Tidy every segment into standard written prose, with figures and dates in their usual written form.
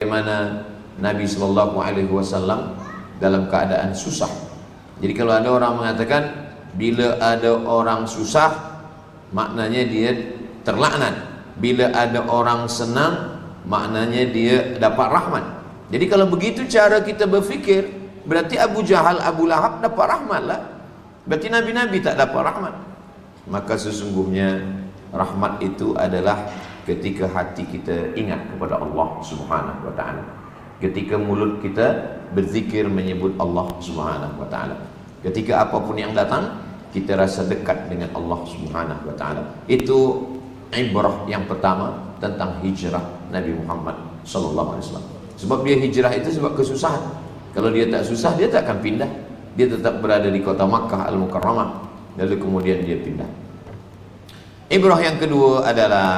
bagaimana Nabi Shallallahu Alaihi Wasallam dalam keadaan susah. Jadi kalau ada orang mengatakan bila ada orang susah maknanya dia terlaknat, bila ada orang senang maknanya dia dapat rahmat. Jadi kalau begitu cara kita berfikir, berarti Abu Jahal, Abu Lahab dapat rahmat lah, berarti Nabi-Nabi tak dapat rahmat. Maka sesungguhnya rahmat itu adalah ketika hati kita ingat kepada Allah Subhanahu wa ta'ala, ketika mulut kita berzikir menyebut Allah Subhanahu wa ta'ala, ketika apapun yang datang kita rasa dekat dengan Allah Subhanahu wa ta'ala. Itu ibrah yang pertama tentang hijrah Nabi Muhammad sallallahu alaihi wasallam. Sebab dia hijrah itu sebab kesusahan. Kalau dia tak susah, dia tak akan pindah. Dia tetap berada di kota Makkah Al-Mukarramah, lalu kemudian dia pindah. Ibrah yang kedua adalah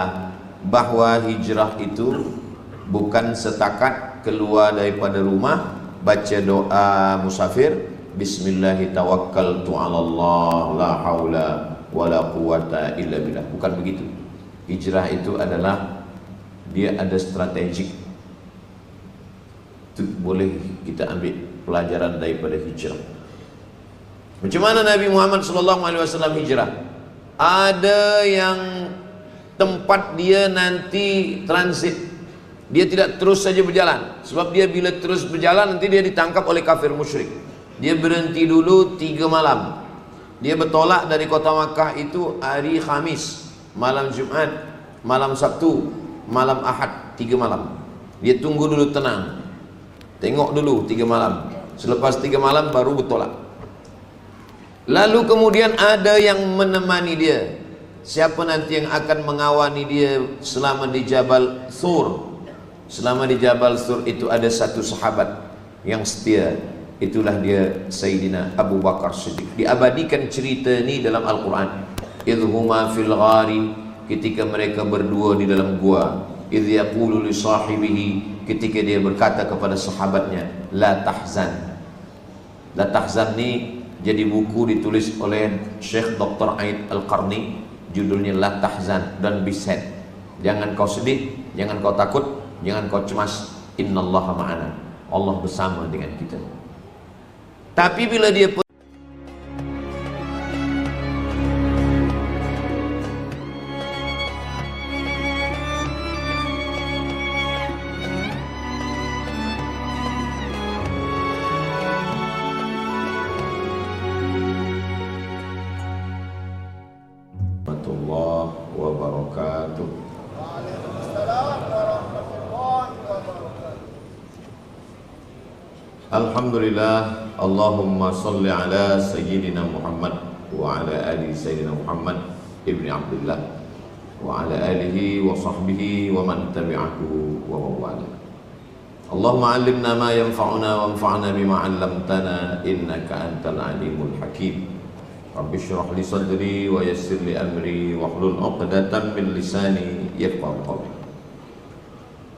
bahwa hijrah itu bukan setakat keluar daripada rumah baca doa musafir, bismillahi tawakkaltu 'ala Allah la haula wala quwata illa billah. Bukan begitu. Hijrah itu adalah dia ada strategik. Itu boleh kita ambil pelajaran daripada hijrah. Macam mana Nabi Muhammad SAW hijrah? Ada yang tempat dia nanti transit, dia tidak terus saja berjalan. Sebab dia bila terus berjalan nanti dia ditangkap oleh kafir musyrik. Dia berhenti dulu 3 malam. Dia bertolak dari kota Makkah itu hari Khamis, malam Jumat, malam Sabtu, malam Ahad, 3 malam. Dia tunggu dulu tenang, tengok dulu 3 malam. Selepas 3 malam baru bertolak. Lalu kemudian ada yang menemani dia. Siapa nanti yang akan mengawani dia selama di Jabal Thur? Selama di Jabal Thur itu ada satu sahabat yang setia. Itulah dia Sayyidina Abu Bakar Siddiq. Diabadikan cerita ini dalam Al-Quran. Idhuma fil ghari, ketika mereka berdua di dalam gua. Idh yaqulu li sahibihi, ketika dia berkata kepada sahabatnya, la tahzan. La tahzan ni jadi buku ditulis oleh Syekh Dr. Aid Al-Qarni, judulnya La Tahzan, dan Biset. Jangan kau sedih, jangan kau takut, jangan kau cemas. Innallaha ma'ana, Allah bersama dengan kita. Tapi bila dia wabarakatuh. Waalaikumsalam warahmatullahi wabarakatuh. Alhamdulillah, Allahumma salli ala Sayyidina Muhammad wa ala ali Sayyidina Muhammad ibni Abdullah wa ala alihi wa sahbihi wa man tabi'ahu wa mawala. Allahumma allimna ma yanfa'una wa anfa'na bima 'allamtana innaka antal alimul hakim. Rabbi syrah li sadri wa yassir li amri wa hlul 'uqdatam min lisani yafqahu qawli.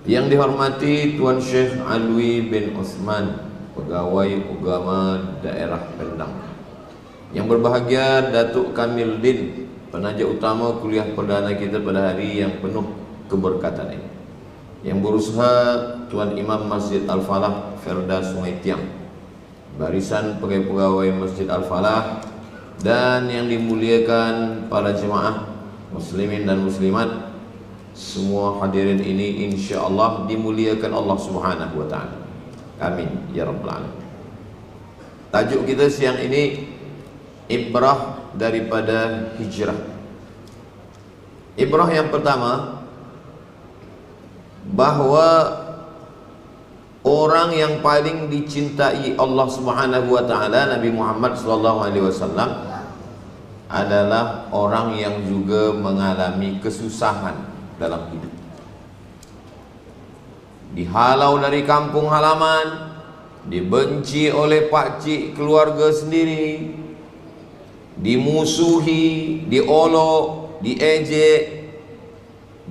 Yang dihormati Tuan Syekh Alwi bin Uthman, pegawai agama daerah Pendang. Yang berbahagia Datuk Kamil Din, penaja utama kuliah perdana kita pada hari yang penuh keberkatan ini. Yang berusaha Tuan Imam Masjid Al-Falah Ferda Sungai Tiang, barisan pegawai Masjid Al-Falah, dan yang dimuliakan para jemaah muslimin dan muslimat. Semua hadirin ini insya-Allah dimuliakan Allah Subhanahu wa ta'ala. Amin ya rabbal alamin. Tajuk kita siang ini ibrah daripada hijrah. Ibrah yang pertama, bahwa orang yang paling dicintai Allah Subhanahu wa ta'ala, Nabi Muhammad sallallahu alaihi wasallam, adalah orang yang juga mengalami kesusahan dalam hidup. Dihalau dari kampung halaman, dibenci oleh pakcik keluarga sendiri, dimusuhi, diolok, diejek.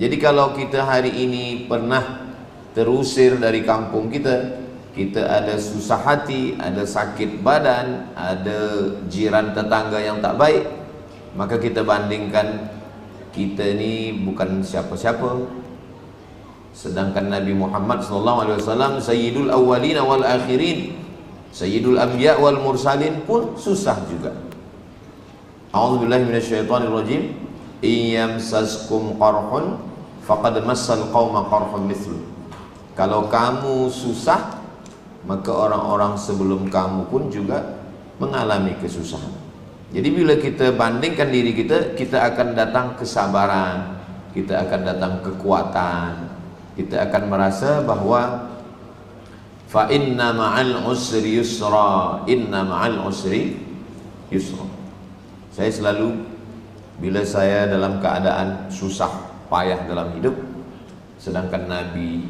Jadi kalau kita hari ini pernah terusir dari kampung kita, kita ada susah hati, ada sakit badan, ada jiran tetangga yang tak baik, maka kita bandingkan kita ni bukan siapa-siapa, Sedangkan Nabi Muhammad SAW Sayyidul Awwalin wal Akhirin, Sayyidul Anbiya wal Mursalin pun susah juga. A'udzubillahi minasyaitonirrajim. Iyamsaskum qarhun faqad massal qauma qarhun mithlu. Kalau kamu susah, maka orang-orang sebelum kamu pun juga mengalami kesusahan. Jadi bila kita bandingkan diri kita, kita akan datang kesabaran, kita akan datang kekuatan, kita akan merasa bahwa fa inna ma'al usri yusra, inna ma'al usri yusra. Saya selalu, bila saya dalam keadaan susah payah dalam hidup, sedangkan Nabi,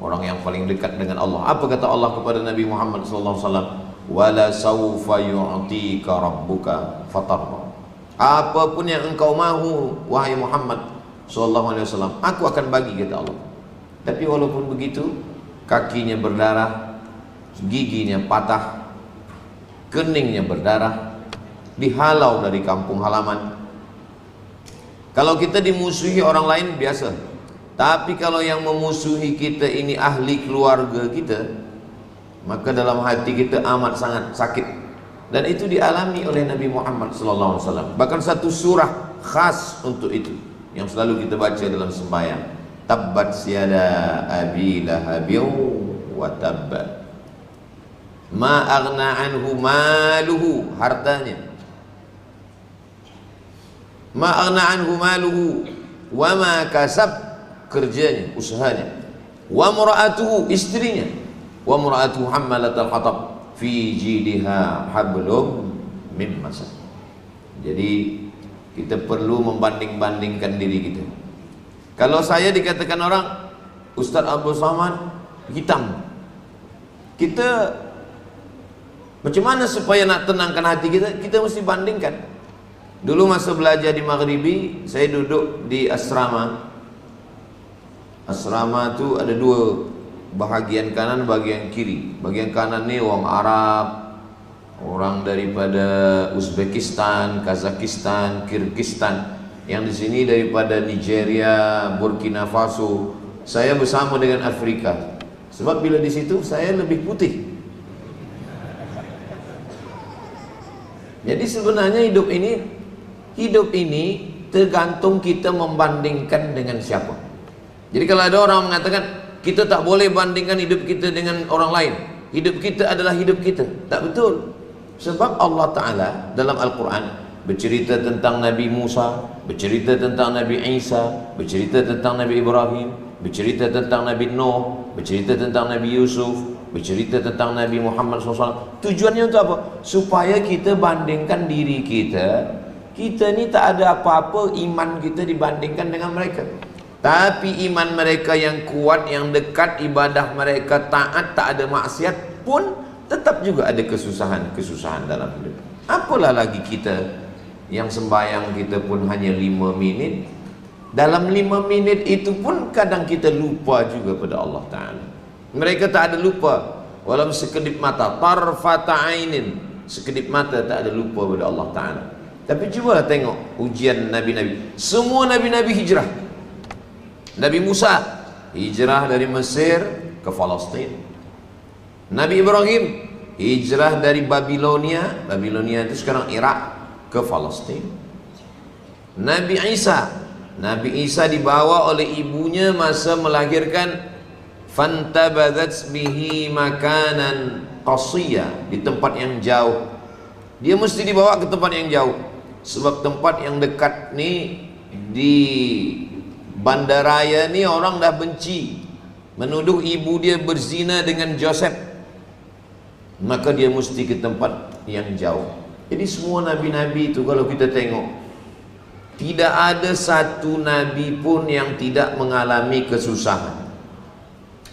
orang yang paling dekat dengan Allah, apa kata Allah kepada Nabi Muhammad SAW? Wala sawfa yu'tika rabbuka fatarda. Apapun yang engkau mahu wahai Muhammad SAW, aku akan bagi, kata Allah. Tapi walaupun begitu, kakinya berdarah, giginya patah, keningnya berdarah, dihalau dari kampung halaman. Kalau kita dimusuhi orang lain biasa, tapi kalau yang memusuhi kita ini ahli keluarga kita, maka dalam hati kita amat sangat sakit. Dan itu dialami oleh Nabi Muhammad SAW. Bahkan satu surah khas untuk itu yang selalu kita baca dalam sembahyang. Tabbat siyada abi lahabin wa tabba. Ma aghna anhu maluhu, hartanya. Ma aghna anhu maluhu wa ma kasab, kerjanya, usahanya. Wa mura'atuhu, istrinya. Wa mura'atuhu hammalatal hatab fi jidha hablum min masad. Jadi kita perlu membanding-bandingkan diri kita. Kalau saya dikatakan orang Ustaz Abdul Somad hitam, kita macam mana supaya nak tenangkan hati kita? Kita mesti bandingkan. Dulu masa belajar di Maghribi, saya duduk di asrama. Asrama tu ada dua, bahagian kanan, bahagian kiri. Bahagian kanan ni orang Arab, orang daripada Uzbekistan, Kazakhstan, Kyrgyzstan. Yang di sini daripada Nigeria, Burkina Faso. Saya bersama dengan Afrika. Sebab bila di situ saya lebih putih. Jadi sebenarnya hidup ini tergantung kita membandingkan dengan siapa. Jadi kalau ada orang mengatakan kita tak boleh bandingkan hidup kita dengan orang lain, hidup kita adalah hidup kita, tak betul. Sebab Allah Ta'ala dalam Al-Quran bercerita tentang Nabi Musa, bercerita tentang Nabi Isa, bercerita tentang Nabi Ibrahim, bercerita tentang Nabi Nuh, bercerita tentang Nabi Yusuf, bercerita tentang Nabi Muhammad SAW. Tujuannya untuk apa? Supaya kita bandingkan diri kita. Kita ni tak ada apa-apa iman kita dibandingkan dengan mereka. Tapi iman mereka yang kuat, yang dekat, ibadah mereka taat, tak ada maksiat pun tetap juga ada kesusahan-kesusahan dalam hidup. Apalah lagi kita yang sembahyang kita pun hanya 5 minit. Dalam 5 minit itu pun kadang kita lupa juga pada Allah Ta'ala. Mereka tak ada lupa walau sekedip mata, tarfata ainin, sekedip mata tak ada lupa pada Allah Ta'ala. Tapi cubalah tengok ujian Nabi-Nabi. Semua Nabi-Nabi hijrah. Nabi Musa hijrah dari Mesir ke Palestin. Nabi Ibrahim hijrah dari Babilonia, Babilonia itu sekarang Irak, ke Palestin. Nabi Isa dibawa oleh ibunya masa melahirkan, fantabadzat bihi makanan qasiyya, di tempat yang jauh. Dia mesti dibawa ke tempat yang jauh, sebab tempat yang dekat ni di bandaraya ni orang dah benci, menuduh ibu dia berzina dengan Joseph, maka dia mesti ke tempat yang jauh. Jadi semua nabi-nabi itu kalau kita tengok, tidak ada satu nabi pun yang tidak mengalami kesusahan.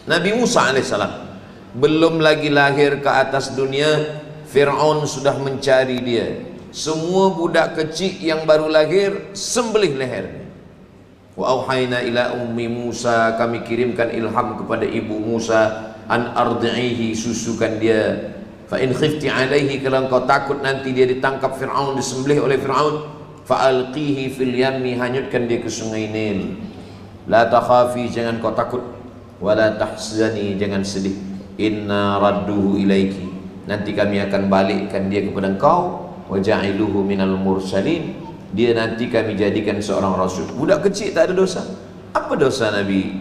Nabi Musa alaihissalam belum lagi lahir ke atas dunia, Fir'aun sudah mencari dia. Semua budak kecil yang baru lahir sembelih lehernya. Wa auhayna ila ummi Musa, kami kirimkan ilham kepada ibu Musa, an ardi'ihi, susukan dia. Fa in khifti alaihi, kalau engkau takut nanti dia ditangkap Fir'aun, disembelih oleh Fir'aun, fa alqihi fil yammi, hanyutkan dia ke sungai Nil. La takhafi, jangan kau takut. wala tahzani, jangan sedih, inna radduhu ilaiki, nanti kami akan balikkan dia kepada engkau, wa ja'iluhu minal mursalin, dia nanti kami jadikan seorang rasul. Budak kecil tak ada dosa. Apa dosa Nabi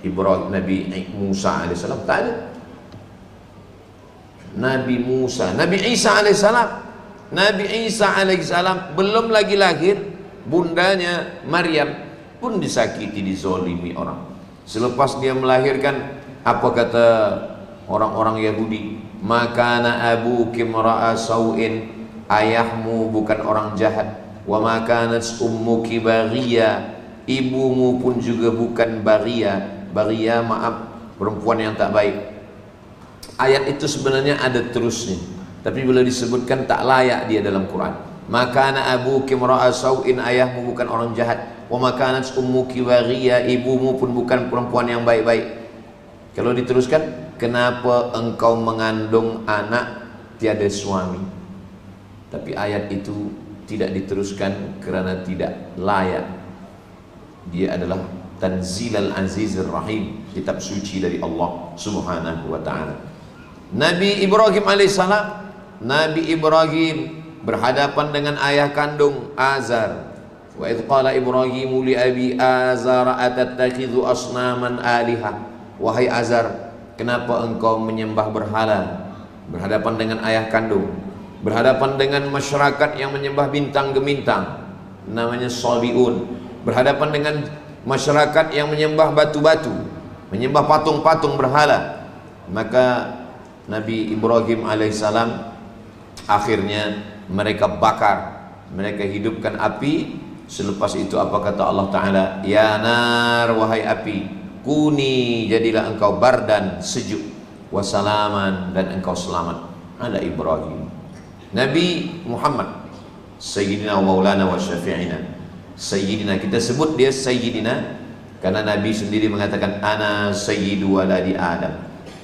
Ibrahim, Nabi Musa alaihissalam? Tak ada. Nabi Musa, Nabi Isa alaihissalam, Nabi Isa alaihissalam belum lagi lahir, bundanya Maryam pun disakiti, dizolimi orang. Selepas dia melahirkan, apa kata orang-orang Yahudi? Makana abuki mra'a sau'in, ayahmu bukan orang jahat. Wa makanat ummuki baghiya, ibumu pun juga bukan baghiya. Baghiya, maaf, perempuan yang tak baik. Ayat itu sebenarnya ada terusnya, tapi bila disebutkan tak layak dia dalam Quran. Makana abuki mra'a sau'in, ayahmu bukan orang jahat. Wa makanat ummuki baghiya, ibumu pun bukan perempuan yang baik-baik. Kalau diteruskan, kenapa engkau mengandung anak tiada suami? Tapi ayat itu tidak diteruskan kerana tidak layak. Dia adalah Tanzilal Azizir Rahim, kitab suci dari Allah Subhanahu wa ta'ala. Nabi Ibrahim alaihissalam, Nabi Ibrahim berhadapan dengan ayah kandung Azar. Wa idh qala Ibrahimu li abi Azar atattakhidhu asnaman aliha. Wahai Azar, kenapa engkau menyembah berhala? Berhadapan dengan ayah kandung, berhadapan dengan masyarakat yang menyembah bintang gemintang, namanya Sabiun, berhadapan dengan masyarakat yang menyembah batu-batu, menyembah patung-patung berhala. Maka Nabi Ibrahim alaihissalam akhirnya mereka bakar, mereka hidupkan api. Selepas itu apa kata Allah Ta'ala? Ya nar, wahai api, kuni, jadilah engkau bardan, sejuk, wasalaman, dan engkau selamat. Ada Ibrahim. Nabi Muhammad Sayyidina wa maulana wa syafi'ina. Sayyidina, kita sebut dia Sayyidina karena Nabi sendiri mengatakan ana sayyidu waladi Adam,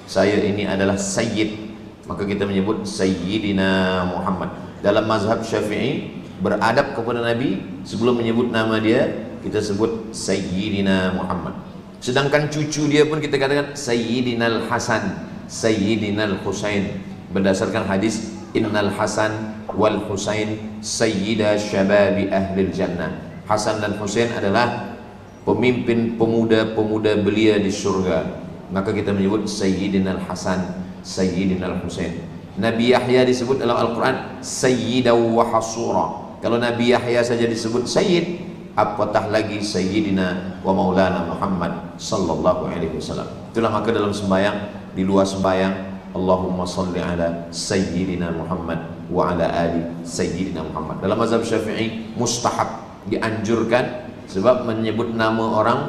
saya ini adalah Sayyid, maka kita menyebut Sayyidina Muhammad. Dalam mazhab Syafi'i, beradab kepada Nabi sebelum menyebut nama dia, kita sebut Sayyidina Muhammad. Sedangkan cucu dia pun kita katakan Sayyidinal Hasan, Sayyidinal Husain, berdasarkan hadis Innal Hasan wal Husain sayyida syababi ahlil jannah. Hasan dan Husain adalah pemimpin pemuda-pemuda belia di surga. Maka kita menyebut Sayyidinal Hasan, Sayyidinal Husain. Nabi Yahya disebut dalam Al-Quran Sayyidaw wa Hasura. Kalau Nabi Yahya saja disebut Sayyid, apatah lagi Sayyidina wa Maulana Muhammad sallallahu alaihi wasallam. Itulah maka dalam sembahyang, di luar sembahyang, Allahumma salli ala Sayyidina Muhammad wa ala ali Sayyidina Muhammad. Dalam mazhab Syafi'i mustahab, dianjurkan, sebab menyebut nama orang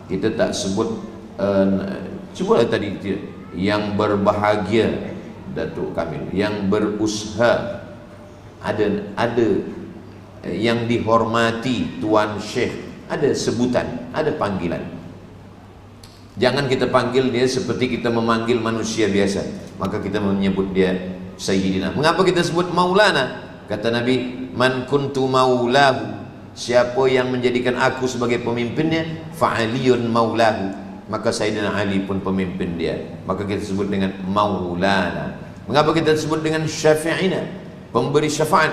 kita tak sebut cubalah tadi yang berbahagia Datuk Kamil, yang berusaha, ada yang dihormati Tuan Syekh, ada sebutan, ada panggilan. Jangan kita panggil dia seperti kita memanggil manusia biasa, maka kita menyebut dia Sayyidina. Mengapa kita sebut Maulana? Kata Nabi, man kuntu maulahu, siapa yang menjadikan aku sebagai pemimpinnya, fa'aliyun maulahu, maka Sayyidina Ali pun pemimpin dia, maka kita sebut dengan Maulana. Mengapa kita sebut dengan Syafi'ina, pemberi syafaat?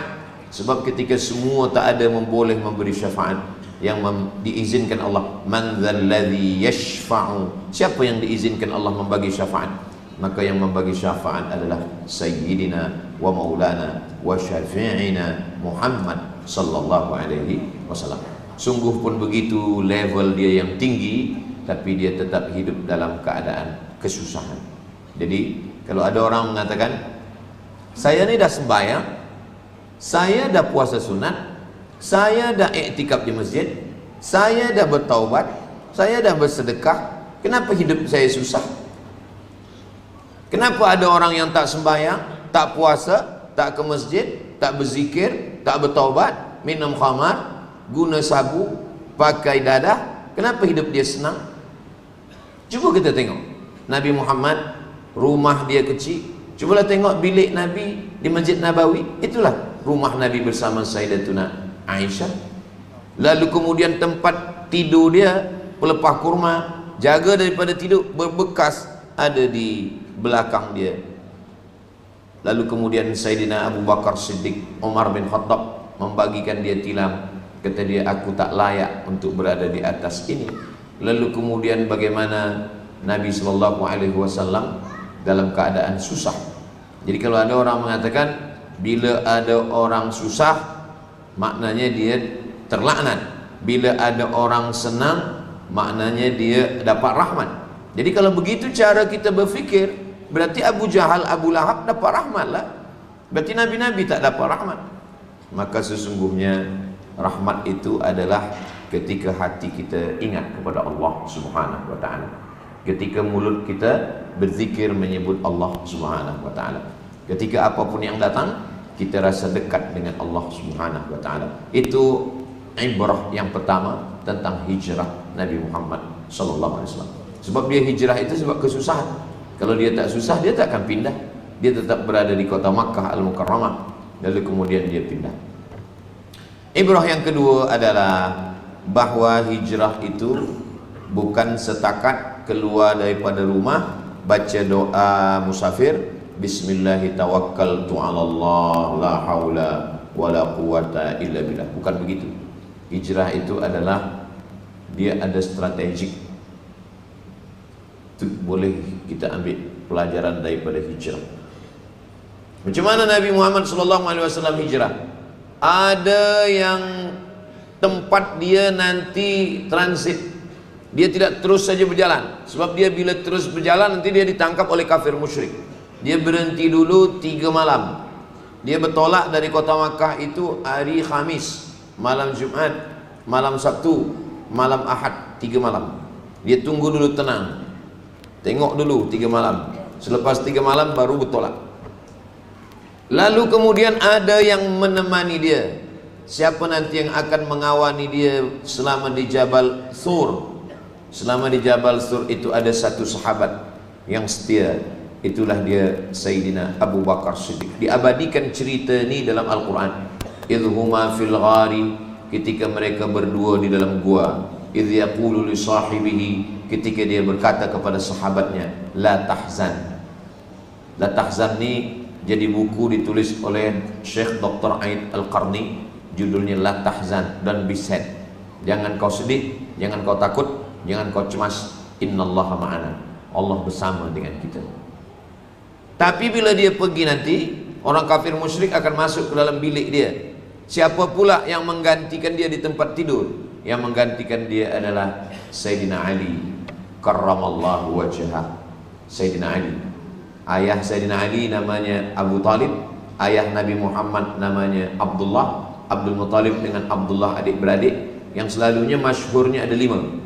Sebab ketika semua tak ada memboleh memberi syafaat, yang diizinkan Allah, man dzalladzi yashfa'u, siapa yang diizinkan Allah membagi syafaat? Maka yang membagi syafaat adalah Sayyidina wa Maulana wa Syafi'ina Muhammad sallallahu alaihi wasallam. Sungguh pun begitu level dia yang tinggi, tapi dia tetap hidup dalam keadaan kesusahan. Jadi kalau ada orang mengatakan, saya ni dah sembahyang, saya dah puasa sunat, saya dah iktikaf di masjid, saya dah bertaubat, saya dah bersedekah, kenapa hidup saya susah? Kenapa ada orang yang tak sembahyang, tak puasa, tak ke masjid, tak berzikir, tak bertaubat, minum khamar, guna sabu, pakai dadah, kenapa hidup dia senang? Cuba kita tengok Nabi Muhammad, rumah dia kecil. Cubalah tengok bilik Nabi di Masjid Nabawi, itulah rumah Nabi bersama Sayyidatuna Aisyah. Lalu kemudian tempat tidur dia pelepah kurma, jaga daripada tidur, berbekas ada di belakang dia. Lalu kemudian Sayyidina Abu Bakar Siddiq, Umar bin Khattab membagikan dia tilam. Kata dia, aku tak layak untuk berada di atas ini. Lalu kemudian bagaimana Nabi SAW dalam keadaan susah. Jadi kalau ada orang mengatakan bila ada orang susah maknanya dia terlaknat, bila ada orang senang maknanya dia dapat rahmat. Jadi kalau begitu cara kita berfikir, berarti Abu Jahal, Abu Lahab dapat rahmat lah. Berarti Nabi-Nabi tak dapat rahmat. Maka sesungguhnya rahmat itu adalah ketika hati kita ingat kepada Allah Subhanahu wa ta'ala, ketika mulut kita berzikir menyebut Allah Subhanahu wa ta'ala, ketika apapun yang datang kita rasa dekat dengan Allah Subhanahu wa ta'ala. Itu ibrah yang pertama tentang hijrah Nabi Muhammad sallallahu alaihi wasallam. Sebab dia hijrah itu sebab kesusahan. Kalau dia tak susah, dia tak akan pindah. Dia tetap berada di kota Makkah Al-Mukarramah, lalu kemudian dia pindah. Ibrah yang kedua adalah bahwa hijrah itu bukan setakat keluar daripada rumah baca doa musafir, bismillahi tawakkaltu 'ala Allah la haula wala quwata illa billah. Bukan begitu. Hijrah itu adalah dia ada strategik. Itu boleh kita ambil pelajaran daripada hijrah. Macam mana Nabi Muhammad SAW hijrah? Ada yang tempat dia nanti transit, dia tidak terus saja berjalan. Sebab dia bila terus berjalan nanti dia ditangkap oleh kafir musyrik. Dia berhenti dulu 3 malam. Dia bertolak dari kota Makkah itu hari Khamis, malam Jumat, malam Sabtu, malam Ahad, 3 malam. Dia tunggu dulu tenang, tengok dulu 3 malam. Selepas 3 malam baru bertolak. Lalu kemudian ada yang menemani dia. Siapa nanti yang akan mengawani dia selama di Jabal Thur? Selama di Jabal Thur itu ada satu sahabat yang setia. Itulah dia Sayyidina Abu Bakar Siddiq. Diabadikan cerita ini dalam Al-Quran. Idhuma fil ghari, ketika mereka berdua di dalam gua. Idh yaqulu li sahibihi, ketika dia berkata kepada sahabatnya, la tahzan. La tahzan ni jadi buku ditulis oleh Syekh Dr. Aid Al-Qarni, judulnya La Tahzan, dan be sad. Jangan kau sedih, jangan kau takut, jangan kau cemas. Innallaha ma'ana, Allah bersama dengan kita. Tapi bila dia pergi nanti, orang kafir musyrik akan masuk ke dalam bilik dia. Siapa pula yang menggantikan dia di tempat tidur? Yang menggantikan dia adalah Sayyidina Ali karramallahu wajhah. Sayyidina Ali, ayah Sayyidina Ali namanya Abu Talib, ayah Nabi Muhammad namanya Abdullah. Abdul Muttalib dengan Abdullah adik-beradik, yang selalunya masyhurnya ada 5.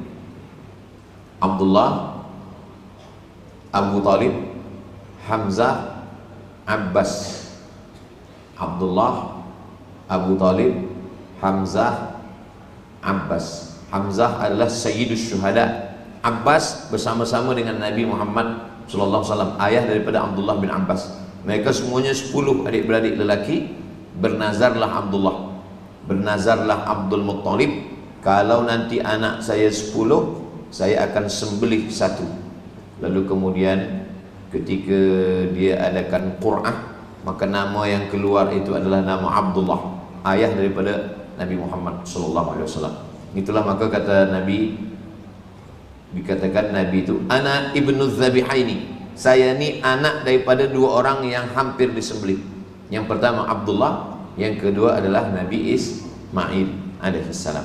Abdullah, Abu Talib, Hamzah, Abbas. Abdullah, Abu Talib, Hamzah, Abbas. Hamzah adalah Sayyidus Syuhada. Abbas bersama-sama dengan Nabi Muhammad SAW, ayah daripada Abdullah bin Abbas. Mereka semuanya 10 adik-beradik lelaki. Bernazarlah Abdullah, bernazarlah Abdul Muttalib, kalau nanti anak saya 10, saya akan sembelih 1. Lalu kemudian ketika dia adakan Qur'ah, maka nama yang keluar itu adalah nama Abdullah, ayah daripada Nabi Muhammad SAW. Itulah maka kata Nabi, dikatakan Nabi itu ana ibnu Zabihaini, saya ni anak daripada 2 orang yang hampir disembelih. Yang pertama Abdullah, yang kedua adalah Nabi Ismail alaihissalam.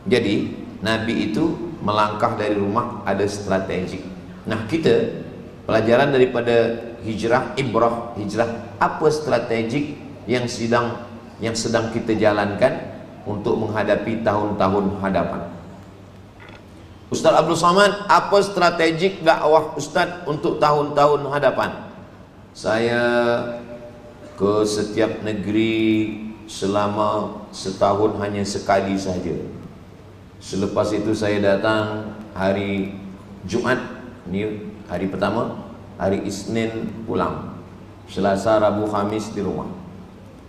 Jadi Nabi itu melangkah dari rumah ada strategik. Nah, kita pelajaran daripada hijrah, ibrah hijrah, apa strategik yang sedang kita jalankan untuk menghadapi tahun-tahun hadapan. Ustaz Abdul Somad, apa strategik dakwah Ustaz untuk tahun-tahun hadapan? Saya ke setiap negeri selama setahun hanya sekali saja. Selepas itu saya datang hari Jumat, ini hari pertama, hari Isnin pulang, Selasa, Rabu, Khamis di rumah.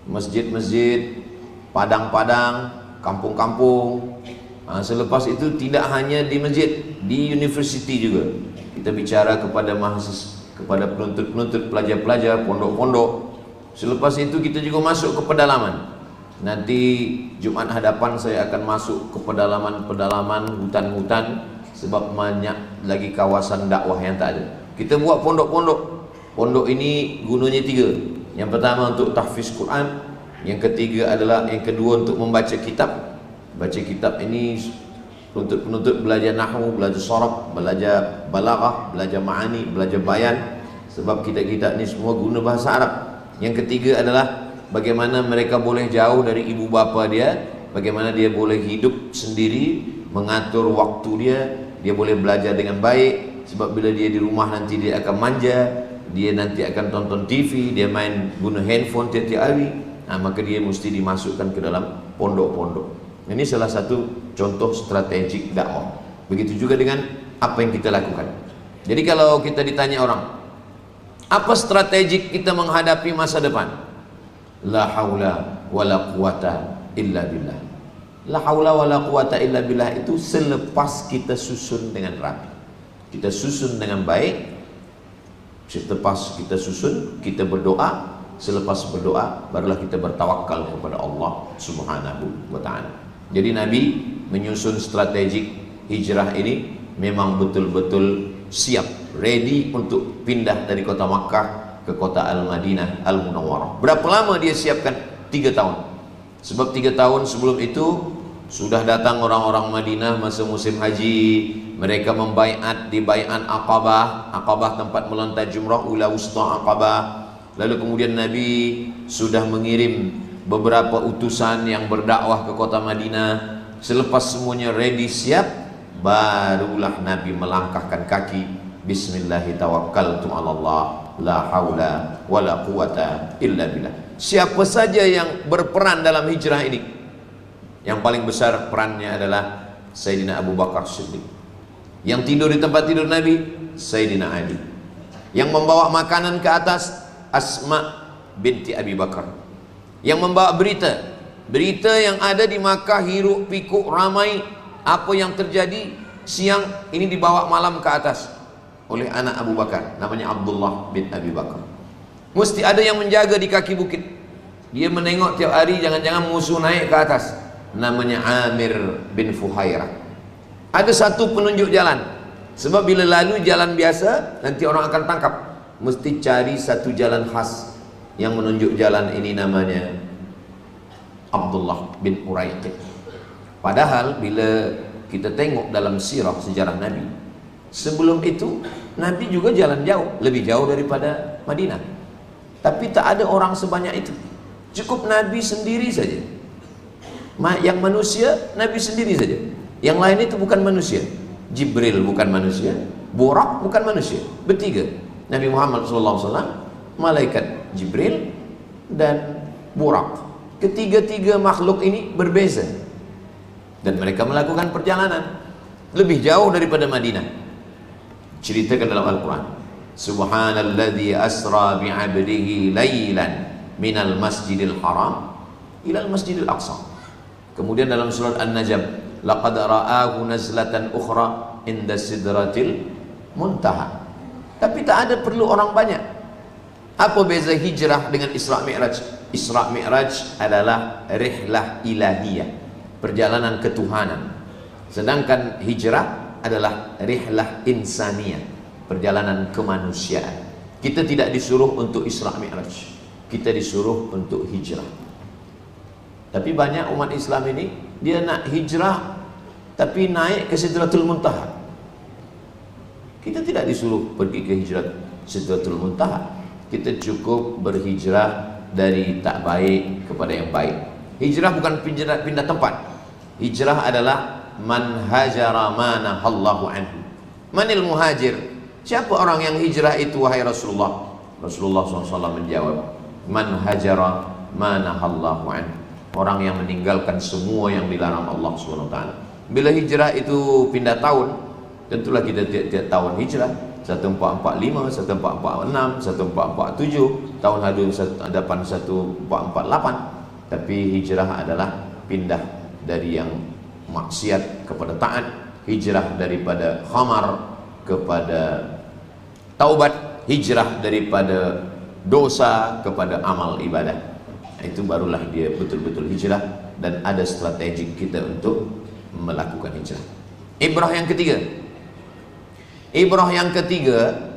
Masjid-masjid, padang-padang, kampung-kampung, Selepas itu tidak hanya di masjid, di university juga. Kita bicara kepada mahasiswa, kepada penuntut-penuntut, pelajar-pelajar, pondok-pondok. Selepas itu kita juga masuk ke pedalaman. Nanti Jumat hadapan saya akan masuk ke pedalaman-pedalaman, hutan-hutan, sebab banyak lagi kawasan dakwah yang tak ada. Kita buat pondok-pondok. Pondok ini gunanya 3. Yang pertama untuk tahfiz Quran, yang kedua untuk membaca kitab. Baca kitab ini penuntut belajar nahwu, belajar sharaf, belajar balaghah, belajar ma'ani, belajar bayan, sebab kitab-kitab ini semua guna bahasa Arab. Yang ketiga adalah bagaimana mereka boleh jauh dari ibu bapa dia, bagaimana dia boleh hidup sendiri, mengatur waktu dia boleh belajar dengan baik, sebab bila dia di rumah nanti dia akan manja, dia nanti akan tonton TV, dia main guna handphone tiap-tiap hari. Maka dia mesti dimasukkan ke dalam pondok-pondok. Ini salah satu contoh strategik dakwah. Begitu juga dengan apa yang kita lakukan. Jadi kalau kita ditanya orang, apa strategik kita menghadapi masa depan? La haula wala quwata illa billah. La haula wala quwata illa billah itu selepas kita susun dengan rapi. Kita susun dengan baik. Selepas kita susun, kita berdoa. Selepas berdoa, barulah kita bertawakal kepada Allah Subhanahu wa ta'ala. Jadi Nabi menyusun strategik hijrah ini memang betul-betul siap, ready untuk pindah dari kota Makkah ke kota Al-Madinah Al-Munawwarah. Berapa lama dia siapkan? 3 tahun. Sebab 3 tahun sebelum itu sudah datang orang-orang Madinah masa musim haji. Mereka membaiat di baiat Aqabah. Aqabah tempat melontar jumrah, ula wusta Aqabah. Lalu kemudian Nabi sudah mengirim beberapa utusan yang berdakwah ke kota Madinah. Selepas semuanya ready siap, barulah Nabi melangkahkan kaki, Bismillahirrahmanirrahim, la haula wala quwata illa billah. Siapa saja yang berperan dalam hijrah ini, yang paling besar perannya adalah Sayyidina Abu Bakar Siddiq. Yang tidur di tempat tidur Nabi, Sayyidina Ali. Yang membawa makanan ke atas, Asma binti Abi Bakar. Yang membawa berita yang ada di Makkah, hiruk pikuk ramai, apa yang terjadi siang ini dibawa malam ke atas oleh anak Abu Bakar, namanya Abdullah bin Abi Bakar. Mesti ada yang menjaga di kaki bukit. Dia menengok tiap hari jangan-jangan musuh naik ke atas, namanya Amir bin Fuhairah. Ada satu penunjuk jalan, sebab bila lalu jalan biasa nanti orang akan tangkap. Mesti cari satu jalan khas yang menunjuk jalan ini, namanya Abdullah bin Uraiqid. Padahal bila kita tengok dalam sirah sejarah Nabi, sebelum itu Nabi juga jalan jauh, lebih jauh daripada Madinah. Tapi tak ada orang sebanyak itu. Cukup Nabi sendiri saja. Yang manusia Nabi sendiri saja. Yang lain itu bukan manusia. Jibril bukan manusia, Burak bukan manusia. Bertiga. Nabi Muhammad SAW, malaikat Jibril dan Burak. Ketiga-tiga makhluk ini berbeza. Dan mereka melakukan perjalanan lebih jauh daripada Madinah. Ceritakan dalam Al-Quran, Subhanalladzi asra bi'abdihi laylan minal masjidil haram ilal masjidil aqsa. Kemudian dalam surat An-Najm, laqad ra'ahu nazlatan ukhra inda sidratil muntaha. Tapi tak ada perlu orang banyak. Apa beza hijrah dengan Isra Mi'raj? Isra Mi'raj adalah rihlah ilahiyah, perjalanan ketuhanan. Sedangkan hijrah adalah rihlah insaniyah, perjalanan kemanusiaan. Kita tidak disuruh untuk Isra Mi'raj, kita disuruh untuk hijrah. Tapi banyak umat Islam ini, dia nak hijrah tapi naik ke Sidratul Muntaha. Kita tidak disuruh pergi ke hijrah Sidratul Muntaha. Kita cukup berhijrah dari tak baik kepada yang baik. Hijrah bukan pindah tempat. Hijrah adalah man hajara ma nahallahu anhu. Manil muhajir? Siapa orang yang hijrah itu wahai Rasulullah? Rasulullah SAW menjawab, man hajara ma nahallahu anhu. Orang yang meninggalkan semua yang dilarang Allah SWT. Bila hijrah itu pindah tahun, tentulah kita tiap tahun hijrah. 1445, 1446, 1447, tahun hadapan 1448. Tapi hijrah adalah pindah dari yang maksiat kepada taat, hijrah daripada khamar kepada taubat, hijrah daripada dosa kepada amal ibadah. Itu barulah dia betul-betul hijrah, dan ada strategi kita untuk melakukan hijrah. Ibrah yang ketiga. Ibrah yang ketiga,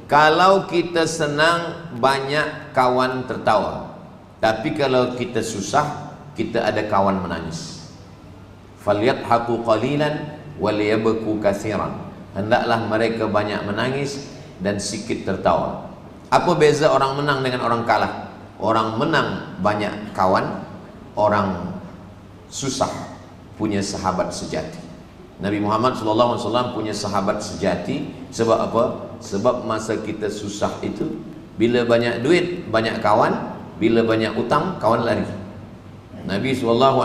kalau kita senang banyak kawan tertawa, tapi kalau kita susah kita ada kawan menangis. Falyadhaku qalilan waliyabku katsiran. Hendaklah mereka banyak menangis dan sikit tertawa. Apa beza orang menang dengan orang kalah? Orang menang banyak kawan, orang susah punya sahabat sejati. Nabi Muhammad SAW punya sahabat sejati. Sebab apa? Sebab masa kita susah itu, bila banyak duit, banyak kawan. Bila banyak utang, kawan lari. Nabi SAW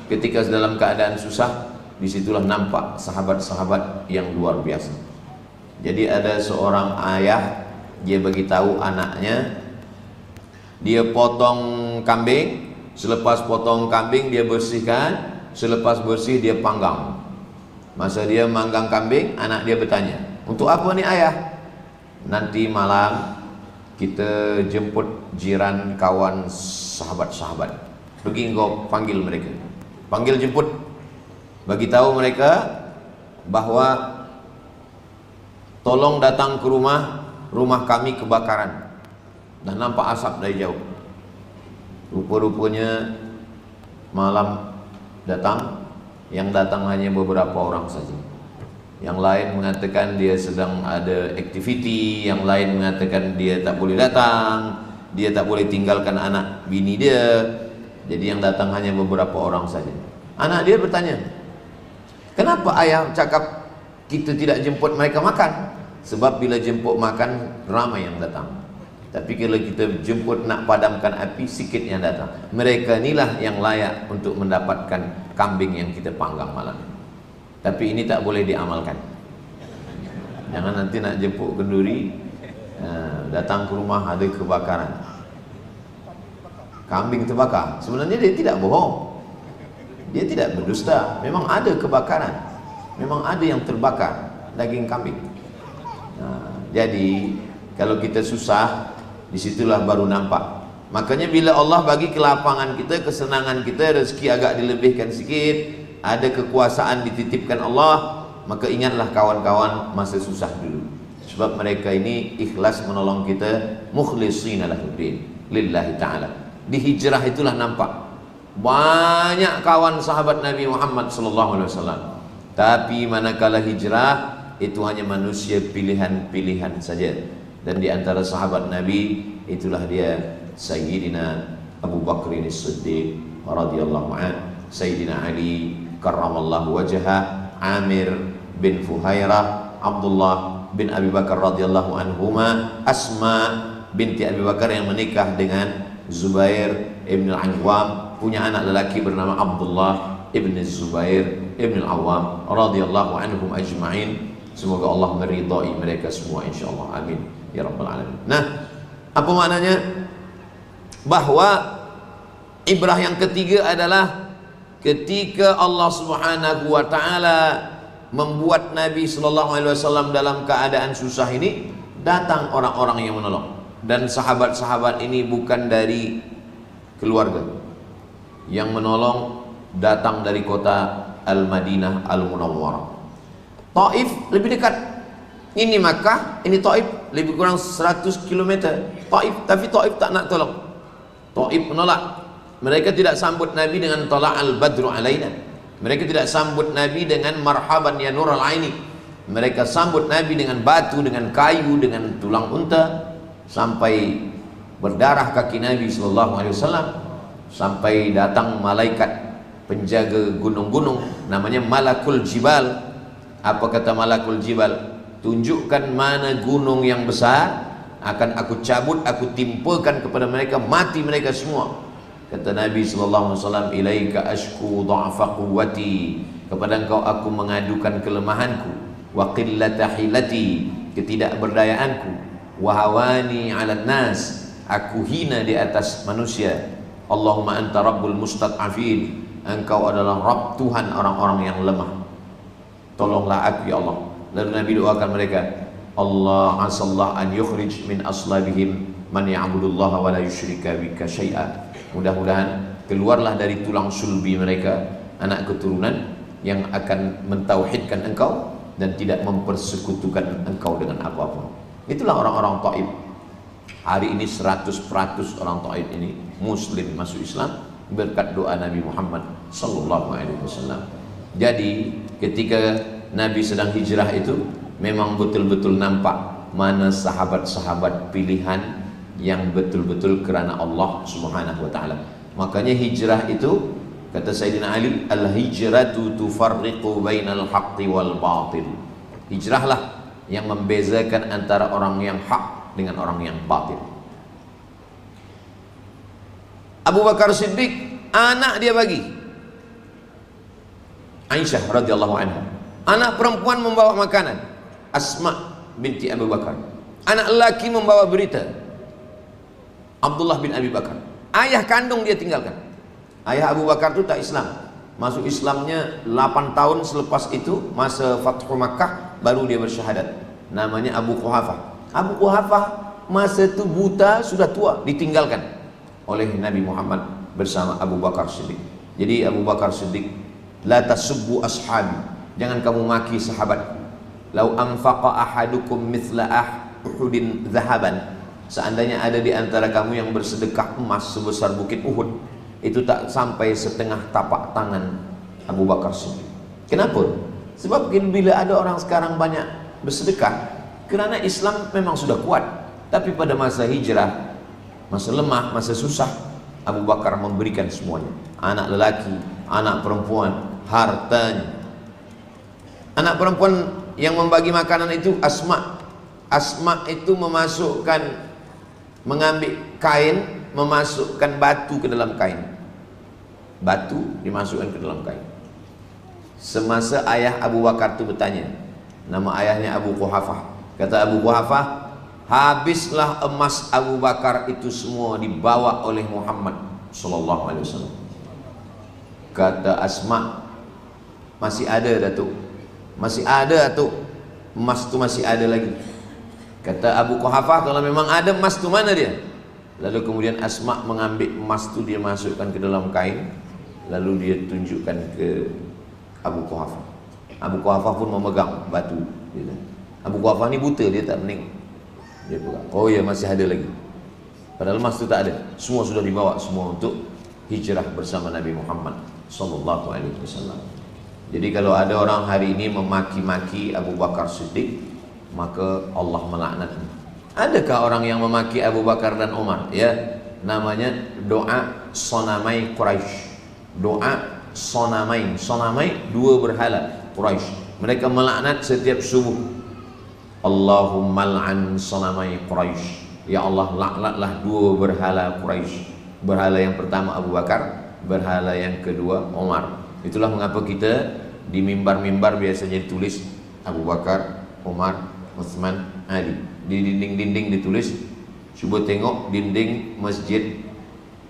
ketika dalam keadaan susah, disitulah nampak sahabat-sahabat yang luar biasa. Jadi ada seorang ayah, dia bagi tahu anaknya, dia potong kambing. Selepas potong kambing dia bersihkan, selepas bersih dia panggang. Masa dia manggang kambing, anak dia bertanya, untuk apa nih ayah? Nanti malam kita jemput jiran, kawan, sahabat-sahabat. Pergi engkau panggil mereka, panggil jemput, bagi tahu mereka bahwa tolong datang ke rumah kami kebakaran. Dah nampak asap dari jauh. Rupa-rupanya malam datang, yang datang hanya beberapa orang saja. Yang lain mengatakan dia sedang ada aktiviti, yang lain mengatakan dia tak boleh datang, dia tak boleh tinggalkan anak bini dia. Jadi yang datang hanya beberapa orang saja. Anak dia bertanya, kenapa ayah cakap kita tidak jemput mereka makan? Sebab bila jemput makan ramai yang datang, tapi kalau kita jemput nak padamkan api, sikit yang datang. Mereka inilah yang layak untuk mendapatkan kambing yang kita panggang malam. Tapi ini tak boleh diamalkan. Jangan nanti nak jemput kenduri, datang ke rumah ada kebakaran, kambing terbakar. Sebenarnya dia tidak bohong, dia tidak berdusta. Memang ada kebakaran, memang ada yang terbakar daging kambing. Jadi kalau kita susah, disitulah baru nampak. Makanya bila Allah bagi kelapangan kita, kesenangan kita, rezeki agak dilebihkan sikit, ada kekuasaan dititipkan Allah, maka ingatlah kawan-kawan masa susah dulu. Sebab mereka ini ikhlas menolong kita, mukhlishina lahuddin, lillahi ta'ala. Di hijrah itulah nampak banyak kawan sahabat Nabi Muhammad SAW. Tapi manakala hijrah, itu hanya manusia pilihan-pilihan saja. Dan di antara sahabat Nabi, itulah dia Sayyidina Abu Bakr As-Siddiq radhiyallahu anhu, Sayyidina Ali karramallahu wajhah, Amir bin Fuhairah, Abdullah bin Abi Bakar radhiyallahu anhuma, Asma binti Abi Bakar yang menikah dengan Zubair ibn al-Awwam, punya anak lelaki bernama Abdullah ibn Zubair ibn al-Awwam radhiyallahu anhum ajma'in. Semoga Allah meridai mereka semua insyaallah, amin ya rabbal alamin. Nah, apa maknanya? Bahwa ibrah yang ketiga adalah ketika Allah Subhanahu wa taala membuat Nabi sallallahu alaihi wasallam dalam keadaan susah ini, datang orang-orang yang menolong. Dan sahabat-sahabat ini bukan dari keluarga. Yang menolong datang dari kota Al-Madinah Al-Munawwarah. Taif lebih dekat. Ini Makkah, ini Taif, lebih kurang 100 km. Taif, tapi Taif tak nak tolong. Taif menolak. Mereka tidak sambut Nabi dengan tala'al badru alaina. Mereka tidak sambut Nabi dengan marhaban ya nurul aini. Mereka sambut Nabi dengan batu, dengan kayu, dengan tulang unta, sampai berdarah kaki Nabi SAW, sampai datang malaikat penjaga gunung-gunung namanya Malakul Jibal. Apa kata Malakul Jibal? Tunjukkan mana gunung yang besar, akan aku cabut, aku timpakan kepada mereka, mati mereka semua. Kata Nabi SAW, ilaika ashku dha'fa quwwati, kepada engkau aku mengadukan kelemahanku, wa qillata hilati, ketidakberdayaanku, wa hawani 'alan nas, aku hina di atas manusia. Allahumma anta rabbul mustad'afin, engkau adalah Rabb, Tuhan orang-orang yang lemah. Tolonglah aku ya Allah. Lalu Nabi doakan mereka, Allah asallah an yukhrij min aslabihim man ya'budullaha wa la yusyrika bika syai'a. Mudah-mudahan keluarlah dari tulang sulbi mereka anak keturunan yang akan mentauhidkan engkau dan tidak mempersekutukan engkau dengan apapun. Itulah orang-orang Taif. Hari ini 100% orang Taif ini muslim masuk Islam berkat doa Nabi Muhammad sallallahu alaihi wasallam. Jadi ketika Nabi sedang hijrah itu memang betul-betul nampak mana sahabat-sahabat pilihan yang betul-betul kerana Allah Subhanahu wa taala. Makanya hijrah itu kata Sayyidina Ali, al-hijratu tufarriqu bainal haqqi wal batil. Hijrahlah yang membezakan antara orang yang hak dengan orang yang batil. Abu Bakar Siddiq, anak dia bagi Aisyah radhiyallahu anha. Anak perempuan membawa makanan, Asma binti Abu Bakar. Anak lelaki membawa berita, Abdullah bin Abi Bakar. Ayah kandung dia tinggalkan. Ayah Abu Bakar itu tak Islam. Masuk Islamnya 8 tahun selepas itu, masa Fathu Makkah, baru dia bersyahadat. Namanya Abu Quhafah. Abu Quhafah masa itu buta, sudah tua, ditinggalkan oleh Nabi Muhammad bersama Abu Bakar Siddiq. Jadi Abu Bakar Siddiq, la tasubbu ashabi, jangan kamu maki sahabat. Lau anfaqa ahadukum mithla Uhudin zahaban, seandainya ada di antara kamu yang bersedekah emas sebesar bukit Uhud, itu tak sampai setengah tapak tangan Abu Bakar Siddiq. Kenapa? Sebab bila ada orang sekarang banyak bersedekah, kerana Islam memang sudah kuat. Tapi pada masa hijrah, masa lemah, masa susah, Abu Bakar memberikan semuanya. Anak lelaki, anak perempuan, hartanya. Anak perempuan yang membagi makanan itu Asma. Asma itu mengambil kain, memasukkan batu ke dalam kain. Batu dimasukkan ke dalam kain. Semasa ayah Abu Bakar itu bertanya, nama ayahnya Abu Quhafah. Kata Abu Quhafah, habislah emas Abu Bakar itu semua dibawa oleh Muhammad sallallahu alaihi wasallam. Kata Asma, masih ada Datuk, masih ada Datuk, emas itu masih ada lagi. Kata Abu Quhafah, kalau memang ada emas itu mana dia? Lalu kemudian Asma mengambil emas itu, dia masukkan ke dalam kain, lalu dia tunjukkan ke Abu Quhafah. Abu Quhafah pun memegang batu. Abu Quhafah ni buta, dia tak menengok. Dia pegang, oh ya masih ada lagi. Padahal emas itu tak ada. Semua sudah dibawa semua untuk hijrah bersama Nabi Muhammad sallallahu alaihi wasallam. Jadi kalau ada orang hari ini memaki-maki Abu Bakar Siddiq, maka Allah melaknatnya. Adakah orang yang memaki Abu Bakar dan Umar? Ya, namanya doa sonamai Quraisy. Doa sonamai. Sonamai, dua berhala Quraisy. Mereka melaknat setiap subuh. Allahumma al'an sonamai Quraisy. Ya Allah, laknatlah dua berhala Quraisy. Berhala yang pertama Abu Bakar, berhala yang kedua Umar. Itulah mengapa kita di mimbar-mimbar biasanya ditulis Abu Bakar, Umar, Utsman, Ali. Di dinding-dinding ditulis. Cuba tengok dinding Masjid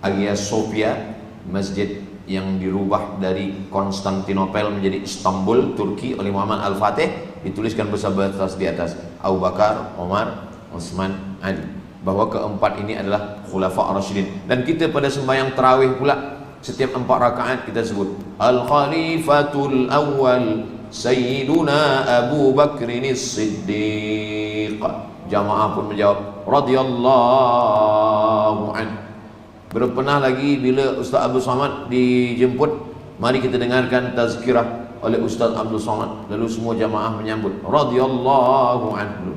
Hagia Sophia, masjid yang dirubah dari Konstantinopel menjadi Istanbul, Turki oleh Muhammad Al-Fatih, dituliskan bersabdas di atas Abu Bakar, Umar, Utsman, Ali, bahwa keempat ini adalah Khulafa' Rasyidin. Dan kita pada sembahyang tarawih pula, setiap 4 rakaat kita sebut Al-Khalifatul Awwal Sayyiduna Abu Bakrin Siddiq. Jamaah pun menjawab radhiyallahu anhu. Berpernah lagi bila Ustaz Abdul Somad dijemput, mari kita dengarkan tazkirah oleh Ustaz Abdul Somad. Lalu semua jamaah menyambut radhiyallahu anhu.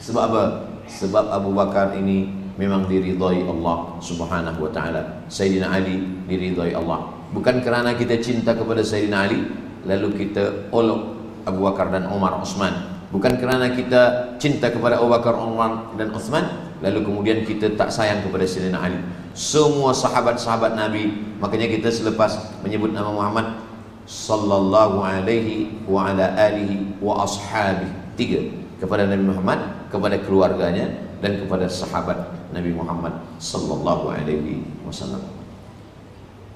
Sebab apa? Sebab Abu Bakar ini memang diridhai Allah Subhanahu wa taala. Sayyidina Ali diridhai Allah. Bukan kerana kita cinta kepada Sayyidina Ali lalu kita olok Abu Bakar dan Umar, Utsman. Bukan kerana kita cinta kepada Abu Bakar, Umar dan Utsman lalu kemudian kita tak sayang kepada Sayyidina Ali. Semua sahabat-sahabat Nabi. Makanya kita selepas menyebut nama Muhammad sallallahu alaihi wa ala alihi wa ashabihi, 3, kepada Nabi Muhammad, kepada keluarganya, dan kepada sahabat Nabi Muhammad sallallahu alaihi wasallam.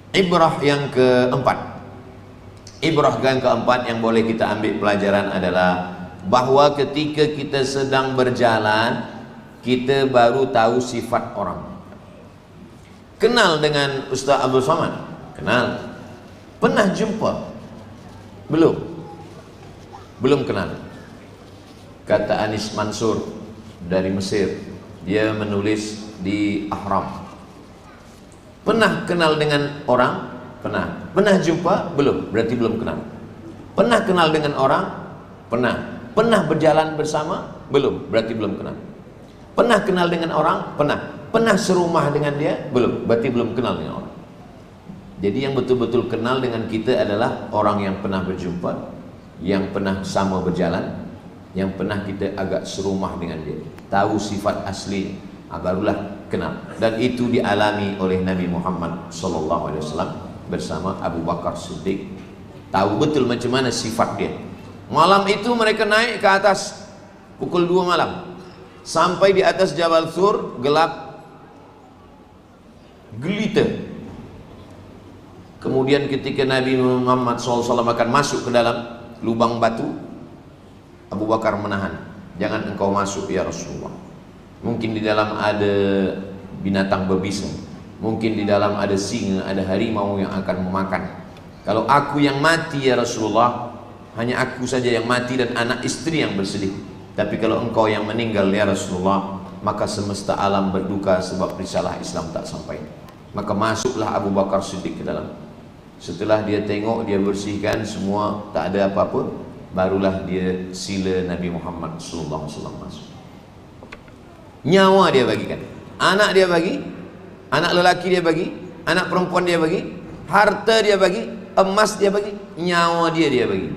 Ibrah yang keempat. Ibrah yang keempat yang boleh kita ambil pelajaran adalah bahwa ketika kita sedang berjalan, kita baru tahu sifat orang. Kenal dengan Ustaz Abdul Somad? Kenal. Pernah jumpa? Belum. Belum kenal. Kata Anis Mansur dari Mesir, dia menulis di Ahram. Pernah kenal dengan orang? Pernah. Pernah jumpa? Belum. Berarti belum kenal. Pernah kenal dengan orang? Pernah. Pernah berjalan bersama? Belum. Berarti belum kenal. Pernah kenal dengan orang? Pernah. Pernah serumah dengan dia? Belum. Berarti belum kenal dengan orang. Jadi yang betul-betul kenal dengan kita adalah orang yang pernah berjumpa, yang pernah sama berjalan, yang pernah kita agak serumah dengan dia, tahu sifat asli, barulah kenal. Dan itu dialami oleh Nabi Muhammad SAW bersama Abu Bakar Siddiq. Tahu betul macam mana sifat dia. Malam itu mereka naik ke atas pukul 2 malam, sampai di atas Jabal Sur, gelap gelita. Kemudian ketika Nabi Muhammad SAW akan masuk ke dalam lubang batu, Abu Bakar menahan, jangan engkau masuk ya Rasulullah. Mungkin di dalam ada binatang berbisa, mungkin di dalam ada singa, ada harimau yang akan memakan. Kalau aku yang mati ya Rasulullah, hanya aku saja yang mati dan anak istri yang bersedih. Tapi kalau engkau yang meninggal ya Rasulullah, maka semesta alam berduka sebab risalah Islam tak sampai. Maka masuklah Abu Bakar Siddiq ke dalam. Setelah dia tengok, dia bersihkan semua, tak ada apa-apa, barulah dia sila Nabi Muhammad SAW masuk. Nyawa dia bagikan, anak dia bagi, anak lelaki dia bagi, anak perempuan dia bagi, harta dia bagi, emas dia bagi, nyawa dia bagi.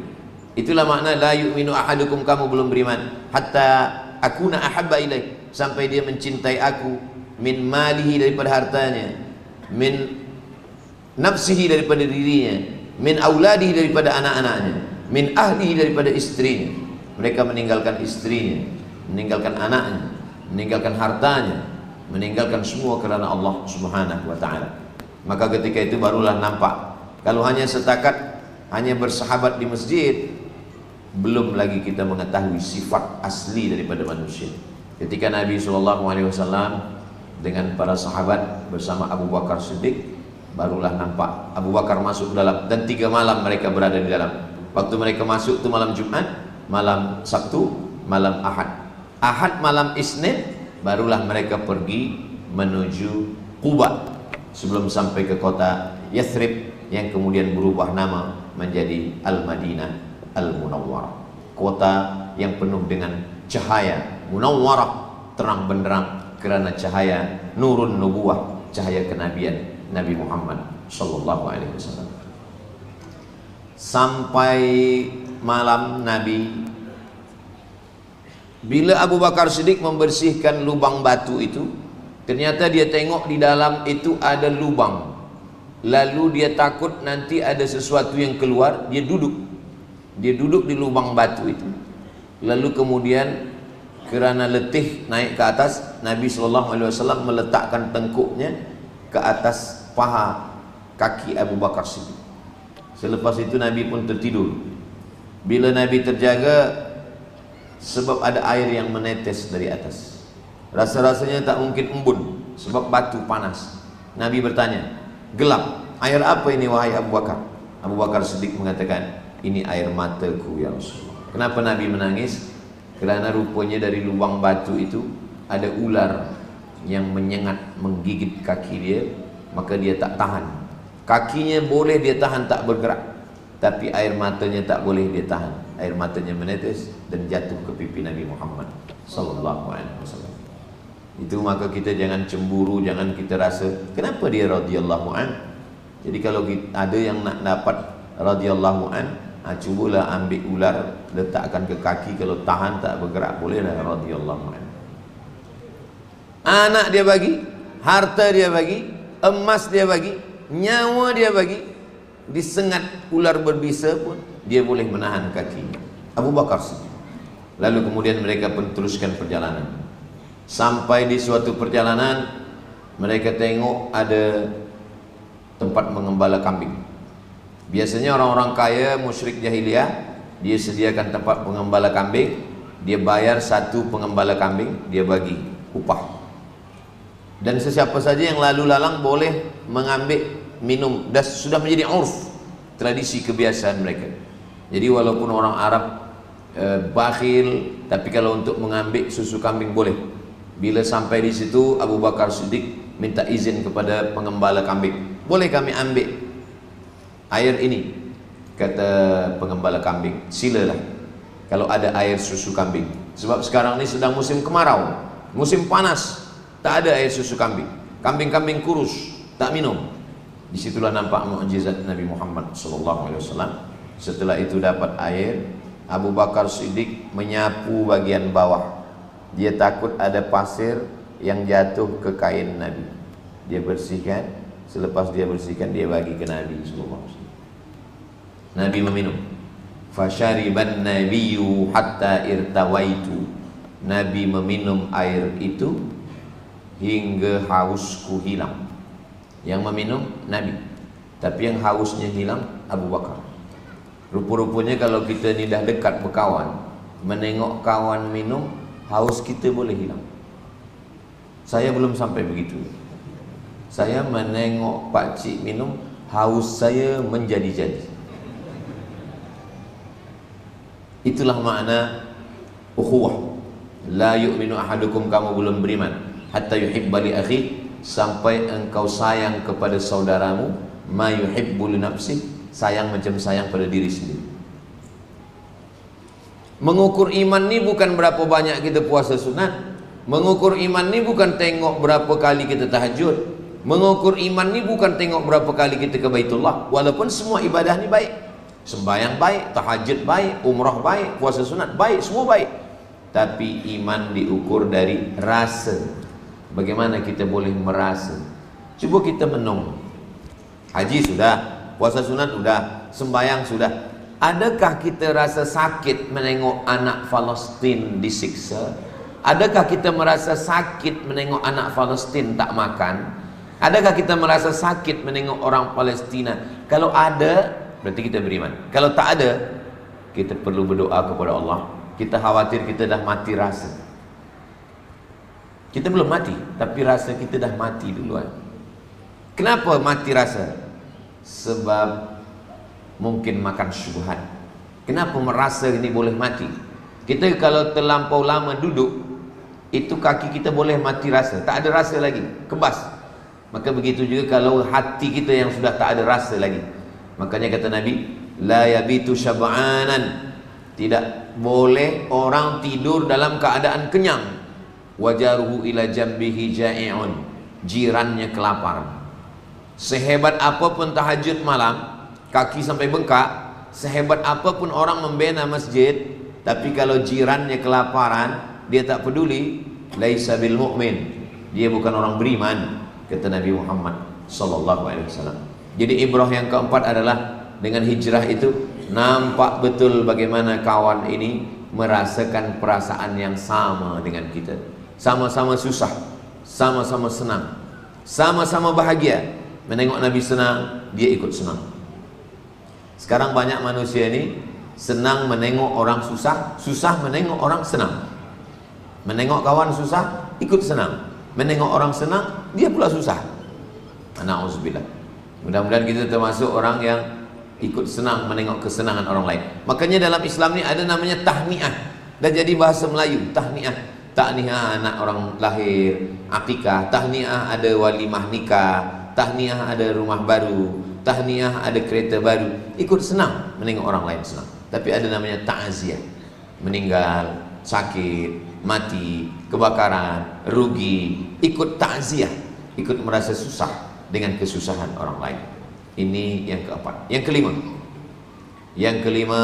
Itulah makna la yu'minu ahadukum, kamu belum beriman hatta akuna ahabba ilaih, sampai dia mencintai aku, min malihi daripada hartanya, min nafsihi daripada dirinya, min auladihi daripada anak-anaknya, min ahlihi daripada istrinya. Mereka meninggalkan istrinya, meninggalkan anaknya, meninggalkan hartanya, meninggalkan semua kerana Allah Subhanahu wa ta'ala. Maka ketika itu barulah nampak. Kalau hanya setakat hanya bersahabat di masjid, belum lagi kita mengetahui sifat asli daripada manusia. Ketika Nabi SAW dengan para sahabat bersama Abu Bakar Siddiq, barulah nampak Abu Bakar masuk ke dalam, dan 3 malam mereka berada di dalam. Waktu mereka masuk itu malam Jumat, malam Sabtu, malam Ahad. Ahad malam Isnin, barulah mereka pergi menuju Quba sebelum sampai ke kota Yathrib yang kemudian berubah nama menjadi Al-Madinah Al-Munawwarah, kota yang penuh dengan cahaya, munawwarah, terang benderang kerana cahaya nurun nubuwah, cahaya kenabian Nabi Muhammad SAW. Sampai malam Nabi, bila Abu Bakar Siddiq membersihkan lubang batu itu, ternyata dia tengok di dalam itu ada lubang. Lalu dia takut nanti ada sesuatu yang keluar, dia duduk di lubang batu itu. Lalu kemudian kerana letih naik ke atas, Nabi SAW meletakkan tengkuknya ke atas paha kaki Abu Bakar Siddiq. Selepas itu Nabi pun tertidur. Bila Nabi terjaga, sebab ada air yang menetes dari atas, rasa-rasanya tak mungkin embun sebab batu panas. Nabi bertanya, gelap, air apa ini wahai Abu Bakar? Abu Bakar Siddiq mengatakan, ini air mataku ya Rasulullah. Kenapa Nabi menangis? Kerana rupanya dari lubang batu itu ada ular yang menyengat, menggigit kaki dia. Maka dia tak tahan. Kakinya boleh dia tahan tak bergerak, tapi air matanya tak boleh dia tahan. Air matanya menetes dan jatuh ke pipi Nabi Muhammad SAW. Itu maka kita jangan cemburu, jangan kita rasa kenapa dia radhiyallahu an. Jadi kalau ada yang nak dapat radhiyallahu an, cubalah ambil ular, letakkan ke kaki, kalau tahan tak bergerak, bolehlah radhiyallahu an. Anak dia bagi, harta dia bagi, emas dia bagi, nyawa dia bagi, disengat ular berbisa pun dia boleh menahan kaki Abu Bakar Siddiq. Lalu kemudian mereka pun teruskan perjalanan. Sampai di suatu perjalanan, mereka tengok ada tempat mengembala kambing. Biasanya orang-orang kaya musyrik jahiliyah, dia sediakan tempat pengembala kambing, dia bayar satu pengembala kambing, dia bagi upah. Dan sesiapa saja yang lalu lalang boleh mengambil minum, dan sudah menjadi urf, tradisi kebiasaan mereka. Jadi walaupun orang Arab bakhil, tapi kalau untuk mengambil susu kambing boleh. Bila sampai di situ, Abu Bakar Siddiq minta izin kepada pengembala kambing, boleh kami ambil air ini? Kata pengembala kambing, silalah kalau ada air susu kambing. Sebab sekarang ini sedang musim kemarau, musim panas, tak ada air susu kambing. Kambing-kambing kurus, tak minum. Disitulah nampak mukjizat Nabi Muhammad SAW. Setelah itu dapat air, Abu Bakar Siddiq menyapu bagian bawah. Dia takut ada pasir yang jatuh ke kain Nabi. Dia bersihkan, selepas dia bersihkan, dia bagi ke Nabi SAW. Nabi meminum. Fasyariban nabiyyu hatta irtawaitu. Nabi meminum air itu hingga hausku hilang. Yang meminum Nabi, tapi yang hausnya hilang Abu Bakar. Rupa-rupanya kalau kita ni dah dekat berkawan, menengok kawan minum, haus kita boleh hilang. Saya belum sampai begitu. Saya menengok pakcik minum, haus saya menjadi-jadi. Itulah makna ukhuwah. La yu'minu ahadukum, kamu belum beriman, hatta yuhibba li akhi, sampai engkau sayang kepada saudaramu ma yuhibbu li nafsi, sayang macam sayang pada diri sendiri. Mengukur iman ni bukan berapa banyak kita puasa sunat. Mengukur iman ni bukan tengok berapa kali kita tahajud. Mengukur iman ni bukan tengok berapa kali kita ke Baitullah. Walaupun semua ibadah ni baik, sembahyang baik, tahajud baik, umrah baik, puasa sunat baik, semua baik. Tapi iman diukur dari rasa. Bagaimana kita boleh merasa? Cuba kita menung. Haji sudah, puasa sunat sudah, sembahyang sudah. Adakah kita rasa sakit menengok anak Palestin disiksa? Adakah kita merasa sakit menengok anak Palestin tak makan? Adakah kita merasa sakit menengok orang Palestina? Kalau ada, berarti kita beriman. Kalau tak ada, kita perlu berdoa kepada Allah. Kita khawatir kita dah mati rasa. Kita belum mati, tapi rasa kita dah mati duluan. Kenapa mati rasa? Sebab mungkin makan syubhat. Kenapa merasa ini boleh mati? Kita kalau terlampau lama duduk, itu kaki kita boleh mati rasa, tak ada rasa lagi, kebas. Maka begitu juga kalau hati kita yang sudah tak ada rasa lagi. Makanya kata Nabi, la yabitu syab'anan, tidak boleh orang tidur dalam keadaan kenyang. Wajaruhu ila jambihi ja'i'un, jirannya kelaparan. Sehebat apapun tahajud malam, kaki sampai bengkak, sehebat apapun orang membina masjid, tapi kalau jirannya kelaparan, dia tak peduli, laisa bil mu'min, dia bukan orang beriman, kata Nabi Muhammad sallallahu alaihi wasallam. Jadi ibrah yang keempat adalah dengan hijrah itu nampak betul bagaimana kawan ini merasakan perasaan yang sama dengan kita. Sama-sama susah, sama-sama senang, sama-sama bahagia. Menengok Nabi senang, dia ikut senang. Sekarang banyak manusia ini senang menengok orang susah, susah menengok orang senang. Menengok kawan susah, ikut senang. Menengok orang senang, dia pula susah. Na'udzubillah. Mudah-mudahan kita termasuk orang yang ikut senang menengok kesenangan orang lain. Makanya dalam Islam ni ada namanya tahniah. Dah jadi bahasa Melayu, tahniah. Tahniah anak orang lahir, akikah. Tahniah ada walimah nikah. Tahniah ada rumah baru. Tahniah ada kereta baru. Ikut senang menengok orang lain senang. Tapi ada namanya ta'ziah. Meninggal, sakit, mati, kebakaran, rugi, ikut ta'ziah, ikut merasa susah dengan kesusahan orang lain. Ini yang keempat. Yang kelima,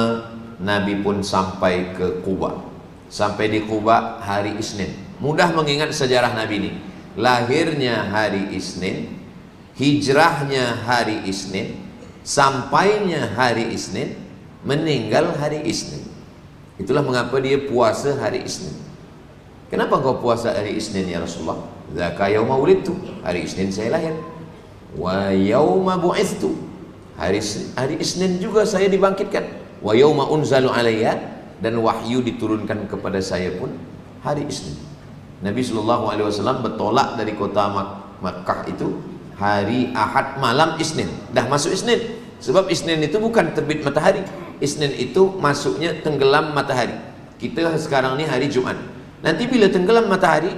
Nabi pun sampai ke Quba. Sampai di Quba hari Isnin. Mudah mengingat sejarah Nabi ini. Lahirnya hari Isnin, hijrahnya hari Isnin, sampainya hari Isnin, meninggal hari Isnin. Itulah mengapa dia puasa hari Isnin. Kenapa engkau puasa hari Isnin ya Rasulullah? Zaka yauma wulidtu, hari Isnin saya lahir. wa yauma bu'itsu, hari Isnin juga saya dibangkitkan, wa yauma unzalu alayya, dan wahyu diturunkan kepada saya pun hari Isnin. Nabi SAW bertolak dari kota Makkah itu hari Ahad malam Isnin, dah masuk Isnin. Sebab Isnin itu bukan terbit matahari, Isnin itu masuknya tenggelam matahari. Kita sekarang ni hari Jumat, nanti bila tenggelam matahari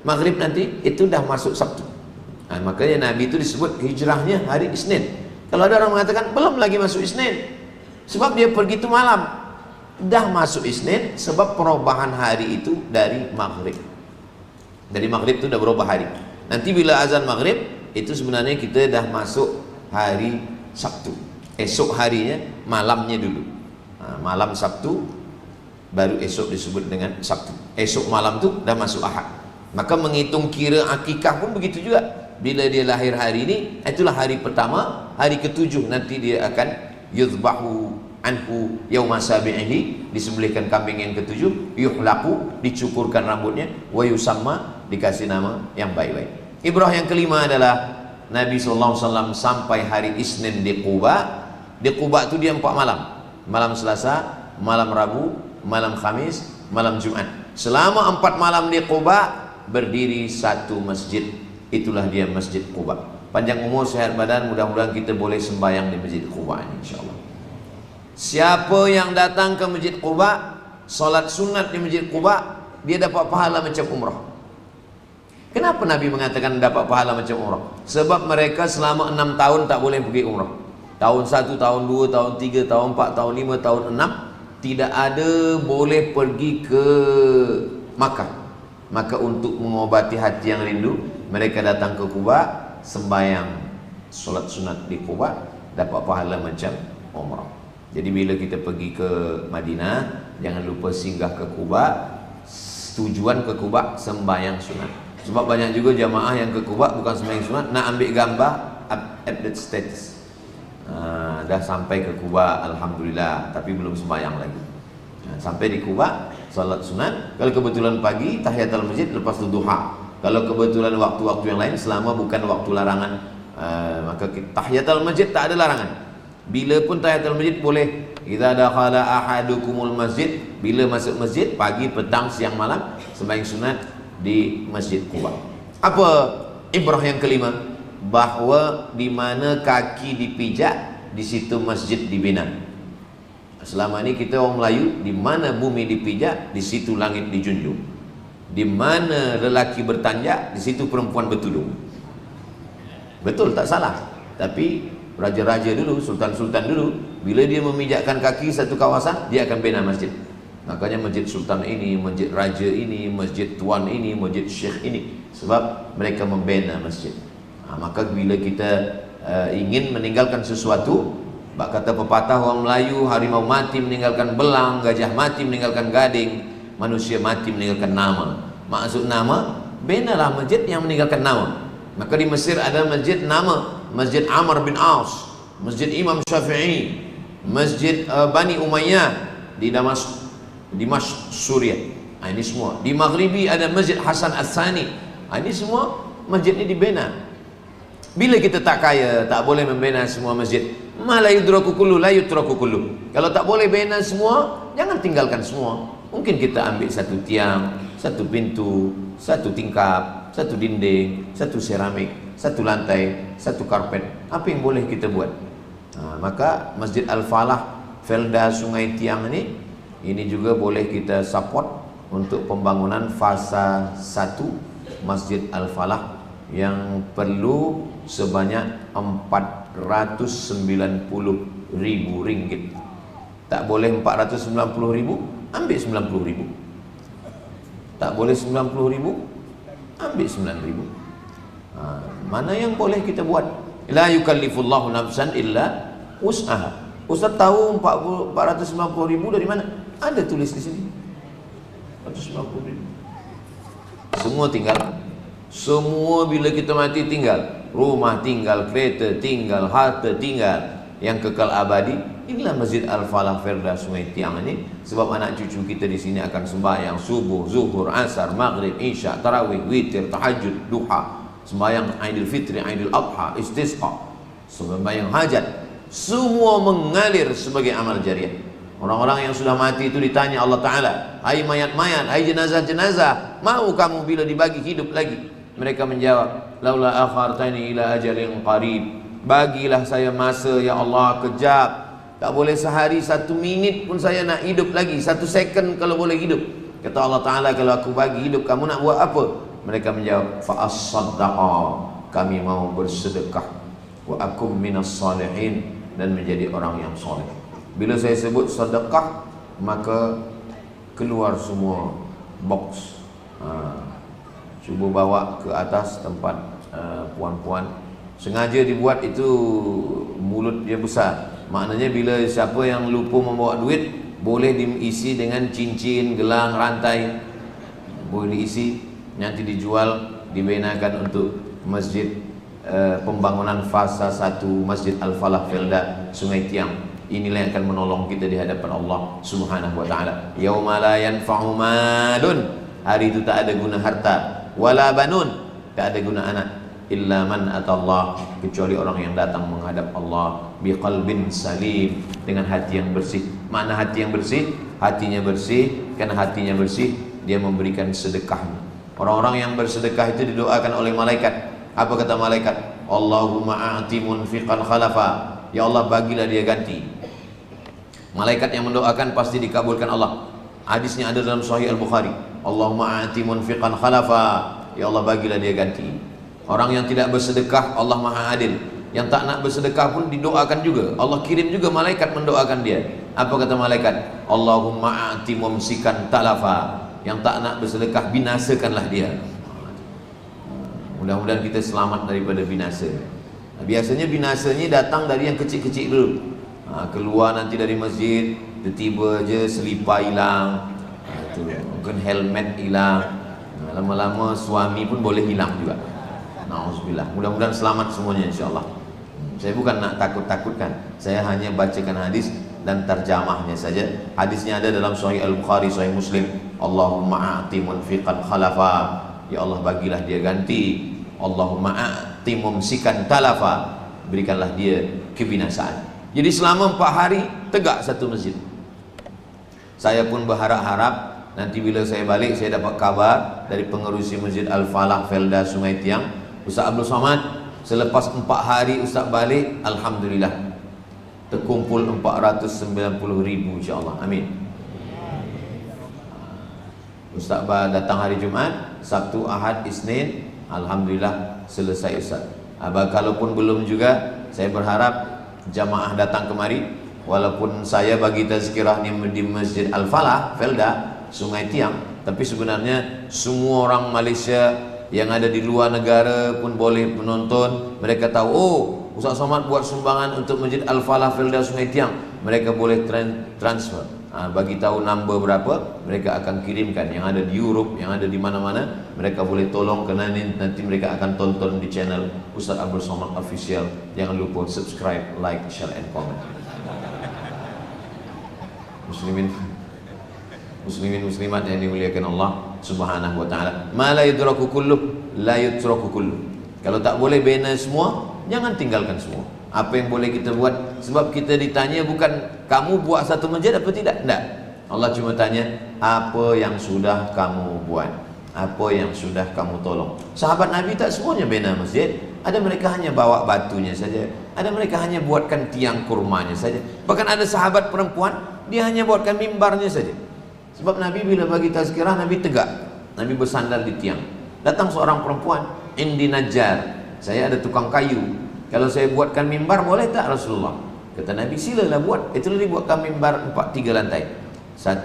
maghrib nanti itu dah masuk Sabtu. Makanya Nabi itu disebut hijrahnya hari Isnin. Kalau ada orang mengatakan belum lagi masuk Isnin, sebab dia pergi itu malam, dah masuk Isnin, sebab perubahan hari itu dari maghrib. Dari maghrib itu dah berubah hari. Nanti bila azan maghrib itu sebenarnya kita dah masuk hari Sabtu. Esok harinya malamnya dulu. Malam Sabtu baru esok disebut dengan Sabtu. Esok malam tu dah masuk Ahad. Maka menghitung kira akikah pun begitu juga. Bila dia lahir hari ini, itulah hari pertama. Hari ke-7 nanti dia akan yuzbahu anhu yauma sabi'ihi, disembelihkan kambing yang ke-7, yuhlaqu, dicukurkan rambutnya, wa yusamma, dikasih nama yang baik-baik. Ibrah yang kelima adalah Nabi SAW sampai hari Isnin di Quba. Di Quba itu dia 4 malam. Malam Selasa, malam Rabu, malam Khamis, malam Jumat. Selama 4 malam di Quba berdiri satu masjid. Itulah dia Masjid Quba. Panjang umur, sehat badan, mudah-mudahan kita boleh sembahyang di Masjid Quba ini insyaAllah. Siapa yang datang ke Masjid Quba, solat sunat di Masjid Quba, dia dapat pahala macam umrah. Kenapa Nabi mengatakan dapat pahala macam umrah? Sebab mereka selama 6 tahun tak boleh pergi umrah. Tahun 1, tahun 2, tahun 3, tahun 4, tahun 5, tahun 6 tidak ada boleh pergi ke Makkah. Maka untuk mengobati hati yang rindu, mereka datang ke Quba, sembahyang solat sunat di Quba, dapat pahala macam umrah. Jadi bila kita pergi ke Madinah, jangan lupa singgah ke Quba. Tujuan ke Quba sembahyang sunat. Sebab banyak juga jamaah yang ke Quba bukan sembahyang sunat, nak ambil gambar update status. Dah sampai ke Quba, alhamdulillah, tapi belum sembahyang lagi. Sampai di Quba, salat sunat. Kalau kebetulan pagi, tahiyatul masjid, lepas tu duha. Kalau kebetulan waktu-waktu yang lain, selama bukan waktu larangan, maka tahiyatul masjid tak ada larangan. Bila pun tahiyatul masjid boleh. Idza dakhala ahadukumul masjid, bila masuk masjid, pagi, petang, siang, malam, sembahyang sunat di Masjid Quba. Apa ibrah yang kelima? Bahawa di mana kaki dipijak, di situ masjid dibina. Selama ini kita orang Melayu, di mana bumi dipijak, di situ langit dijunjung. Di mana lelaki bertanjak, di situ perempuan bertudung. Betul, tak salah. Tapi raja-raja dulu, sultan-sultan dulu, bila dia memijakkan kaki satu kawasan, dia akan bina masjid. Makanya masjid sultan ini, masjid raja ini, masjid tuan ini, masjid syekh ini, sebab mereka membina masjid. Maka bila kita ingin meninggalkan sesuatu, bak kata pepatah orang Melayu, harimau mati meninggalkan belang, gajah mati meninggalkan gading, manusia mati meninggalkan nama. Maksud nama, binalah masjid yang meninggalkan nama. Maka di Mesir ada masjid nama Masjid Amr bin Aus, Masjid Imam Syafi'i, Masjid Bani Umayyah di Dimashq, Suriah. Ini semua. Di Maghribi ada Masjid Hasan Al-Thani. Ini semua masjid ini dibina. Bila kita tak kaya, tak boleh membina semua masjid. Ma la yudraku kullu, la yutraku kullu. Kalau tak boleh bina semua, jangan tinggalkan semua. Mungkin kita ambil satu tiang, satu pintu, satu tingkap, satu dinding, satu seramik, satu lantai, satu karpet. Apa yang boleh kita buat? Maka Masjid Al-Falah, Felda Sungai Tiang ini juga boleh kita support untuk pembangunan fasa 1 Masjid Al-Falah yang perlu sebanyak 490.000 ringgit. Tak boleh 490.000, ambil 90.000. Tak boleh 90.000, ambil 9.000. Mana yang boleh kita buat? La yukallifullahu nafsan illa wus'aha. Ustaz tahu 490.000 dari mana? Ada tulis di sini. 490.000. Semua tinggal. Semua bila kita mati tinggal. Rumah tinggal, kereta tinggal, harta tinggal. Yang kekal abadi. Inilah Masjid Al-Falah Felda Sungai Tiang ini. Sebab anak cucu kita di sini akan sembahyang subuh, zuhur, asar, maghrib, isya, tarawih, witir, tahajud, duha. sembahyang Aidil Fitri, Aidil Adha, istisqa, sembahyang hajat, semua mengalir sebagai amal jariah. Orang-orang yang sudah mati itu ditanya Allah Ta'ala, hai mayat-mayat, hai jenazah-jenazah, mau kamu bila dibagi hidup lagi? Mereka menjawab, laula akhartani ila ajalin qarib, bagilah saya masa ya Allah kejap, tak boleh sehari 1 minit pun saya nak hidup lagi, 1 second kalau boleh hidup. Kata Allah Ta'ala, kalau aku bagi hidup kamu nak buat apa? Mereka menjawab, fa'as-saddaqa, kami mau bersedekah, wa akum minas salihin, dan menjadi orang yang soleh. Bila saya sebut sedekah, maka keluar semua box. Cuba bawa ke atas tempat puan-puan. Sengaja dibuat itu mulut dia besar. Maknanya bila siapa yang lupa membawa duit, boleh diisi dengan cincin, gelang, rantai. Boleh diisi, nanti dijual, dibenakan untuk masjid pembangunan fasa 1 Masjid Al-Falah Felda Sungai Tiang. Inilah yang akan menolong kita di hadapan Allah Subhanahu wa taala. Yauma la yanfa'u malun, hari itu tak ada guna harta, wala banun, tak ada guna anak, illa man atallah, kecuali orang yang datang menghadap Allah biqalbin salim, dengan hati yang bersih. Mana hati yang bersih? Hatinya bersih, karena hatinya bersih dia memberikan sedekahnya. Orang-orang yang bersedekah itu didoakan oleh malaikat. Apa kata malaikat? Allahumma a'ti munfiqan khalafa, ya Allah bagilah dia ganti. Malaikat yang mendoakan pasti dikabulkan Allah. Hadisnya ada dalam Sahih Al-Bukhari, Allahumma a'ti munfiqan khalafa, ya Allah bagilah dia ganti. Orang yang tidak bersedekah, Allah Maha Adil. Yang tak nak bersedekah pun didoakan juga. Allah kirim juga malaikat mendoakan dia. Apa kata malaikat? Allahumma a'ti mumsikan talafa, yang tak nak bersedekah binasakanlah dia. Mudah-mudahan kita selamat daripada binasa. Biasanya binasanya datang dari yang kecil-kecil dulu. Keluar nanti dari masjid, tiba-tiba je selipar hilang, mungkin helmet hilang, lama-lama suami pun boleh hilang juga. Na'udzubillah. Mudah-mudahan selamat semuanya insyaAllah. Saya bukan nak takut-takutkan, saya hanya bacakan hadis dan terjemahnya saja. Hadisnya ada dalam Sahih Al-Bukhari, Sahih Muslim. Allahumma a'ti munfiqan khalafa, ya Allah bagilah dia ganti. Allahumma a'ti mumsikan talafa, berikanlah dia kebinasaan. Jadi selama 4 hari tegak satu masjid. Saya pun berharap-harap nanti bila saya balik, saya dapat kabar dari pengerusi Masjid Al-Falah Felda Sungai Tiang, Ustaz Abdul Somad, selepas 4 hari Ustaz balik, alhamdulillah terkumpul 490,000 insyaAllah. Amin. Ustaz datang hari Jumaat, Sabtu, Ahad, Isnin, alhamdulillah selesai Ustaz. Kalaupun belum juga, saya berharap jamaah datang kemari. Walaupun saya bagi tazkirah di Masjid Al-Falah Felda Sungai Tiang, tapi sebenarnya semua orang Malaysia yang ada di luar negara pun boleh menonton. Mereka tahu, oh Ustaz Somad buat sumbangan untuk Masjid Al-Falah Felda Sungai Tiang, mereka boleh transfer, bagi tahu number berapa, mereka akan kirimkan. Yang ada di Europe, yang ada di mana-mana, mereka boleh tolong, kerana nanti mereka akan tonton di channel Ustaz Abdul Somad Official. Jangan lupa subscribe, like, share and comment. Muslimin muslimat yang dimuliakan Allah Subhanahu wa taala. Ma la yudraku kulluh, la yutraku kulluh. Kalau tak boleh bina semua, jangan tinggalkan semua. Apa yang boleh kita buat? Sebab kita ditanya bukan kamu buat satu masjid apa tidak? Tidak. Allah cuma tanya apa yang sudah kamu buat, apa yang sudah kamu tolong. Sahabat Nabi tak semuanya bina masjid. Ada mereka hanya bawa batunya saja, ada mereka hanya buatkan tiang kurmanya saja. Bahkan ada sahabat perempuan, dia hanya buatkan mimbarnya saja. Sebab Nabi bila bagi tazkirah, Nabi tegak, Nabi bersandar di tiang. Datang seorang perempuan, indi najjar, saya ada tukang kayu, kalau saya buatkan mimbar boleh tak Rasulullah? Kata Nabi, silalah buat. Itulah dibuatkan mimbar 3 lantai. 1,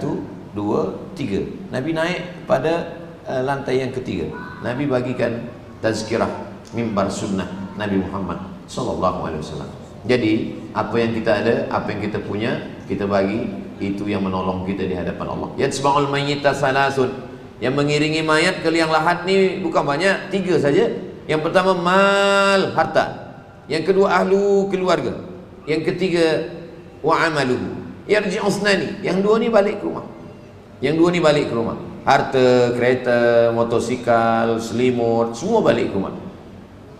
2, 3. Nabi naik pada lantai yang ketiga. Nabi bagikan tazkirah mimbar sunnah Nabi Muhammad SAW. Jadi apa yang kita ada, apa yang kita punya, kita bagi. Itu yang menolong kita di hadapan Allah. Yatsba'ul mayyita salasun, yang mengiringi mayat ke liang lahat ni bukan banyak, 3 saja. Yang pertama mal, harta. Yang kedua ahlu, keluarga. Yang ketiga wa amaluhu yarji'u usnani, yang 2 ni balik ke rumah. Yang 2 ni balik ke rumah. Harta, kereta, motosikal, selimut, semua balik ke rumah.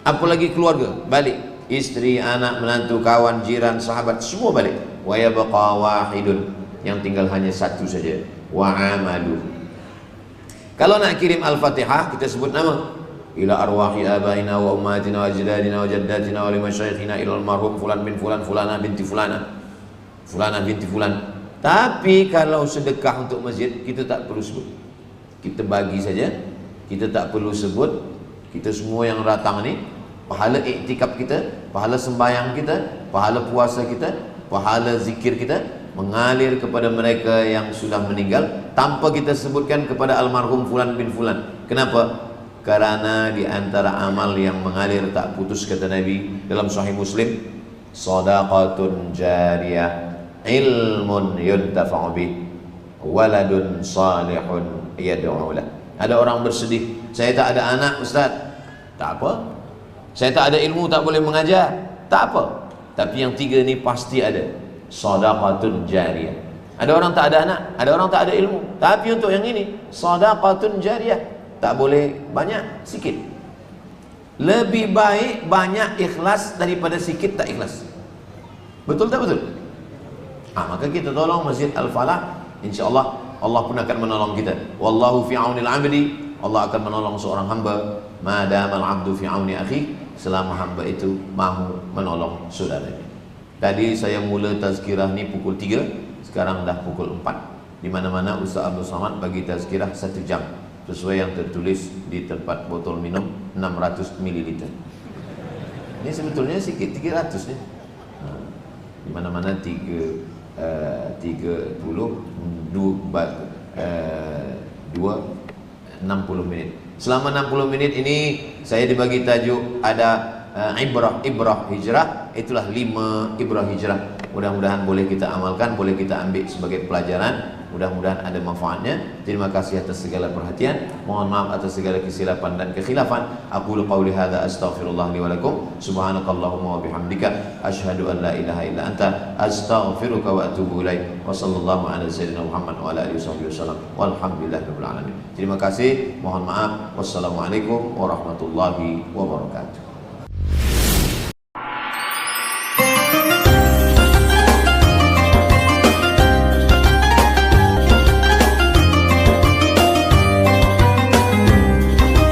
Apalagi keluarga, balik. Istri, anak, menantu, kawan, jiran, sahabat, semua balik. Wa yabqa wahidun, yang tinggal hanya satu saja. Wa amalu. Kalau nak kirim Al-Fatihah, kita sebut nama. Ila arwahi abaina wa ummatina wa ajdadina wa jaddatina wa limasyayikhina ila almarhum fulan bin fulan fulana binti fulana fulana binti fulan. Tapi kalau sedekah untuk masjid, kita tak perlu sebut. Kita bagi saja. Kita tak perlu sebut. Kita semua yang datang ni, pahala iktikaf kita, pahala sembahyang kita, pahala puasa kita, pahala zikir kita mengalir kepada mereka yang sudah meninggal tanpa kita sebutkan kepada almarhum fulan bin fulan. Kenapa? Karena di antara amal yang mengalir tak putus, kata Nabi dalam Sahih Muslim, shadaqatun jariyah, ilmun yuntafa'u bih, waladun salihun yad'u lah. Ada orang bersedih, saya tak ada anak Ustaz. Tak apa. Saya tak ada ilmu, tak boleh mengajar. Tak apa. Tapi yang tiga ni pasti ada. Shadaqatun jariyah. Ada orang tak ada anak, ada orang tak ada ilmu. Tapi untuk yang ini, shadaqatun jariyah. Tak boleh banyak, sikit. Lebih baik banyak ikhlas daripada sikit tak ikhlas. Betul tak betul? Maka kita tolong Masjid Al-Falah, insya-Allah Allah pun akan menolong kita. Wallahu fi aunil 'abdi, Allah akan menolong seorang hamba madamal 'abdu fi auni akhi, selama hamba itu mahu menolong saudaranya. Tadi saya mula tazkirah ni pukul 3, sekarang dah pukul 4. Di mana-mana Ustaz Abdul Samad bagi tazkirah 1 jam. Sesuai yang tertulis di tempat botol minum 600 ml. Ini sebetulnya sikit, 300 ni. Di mana-mana 60 minit. Selama 60 minit ini saya dibagi tajuk ada ibrah hijrah. Itulah 5 ibrah hijrah. Mudah-mudahan boleh kita amalkan, boleh kita ambil sebagai pelajaran. Mudah-mudahan ada manfaatnya. Terima kasih atas segala perhatian. Mohon maaf atas segala kesilapan dan kekhilafan. Aqulu qawli hadza astaghfirullah li wa lakum. Subhanakallahumma wa bihamdika asyhadu an la ilaha illa anta astaghfiruka wa atubu ilaik. Wa sallallahu ala sayyidina Muhammad wa ala alihi wasallam. Walhamdulillahirabbil alamin. Terima kasih. Mohon maaf. Wassalamualaikum warahmatullahi wabarakatuh.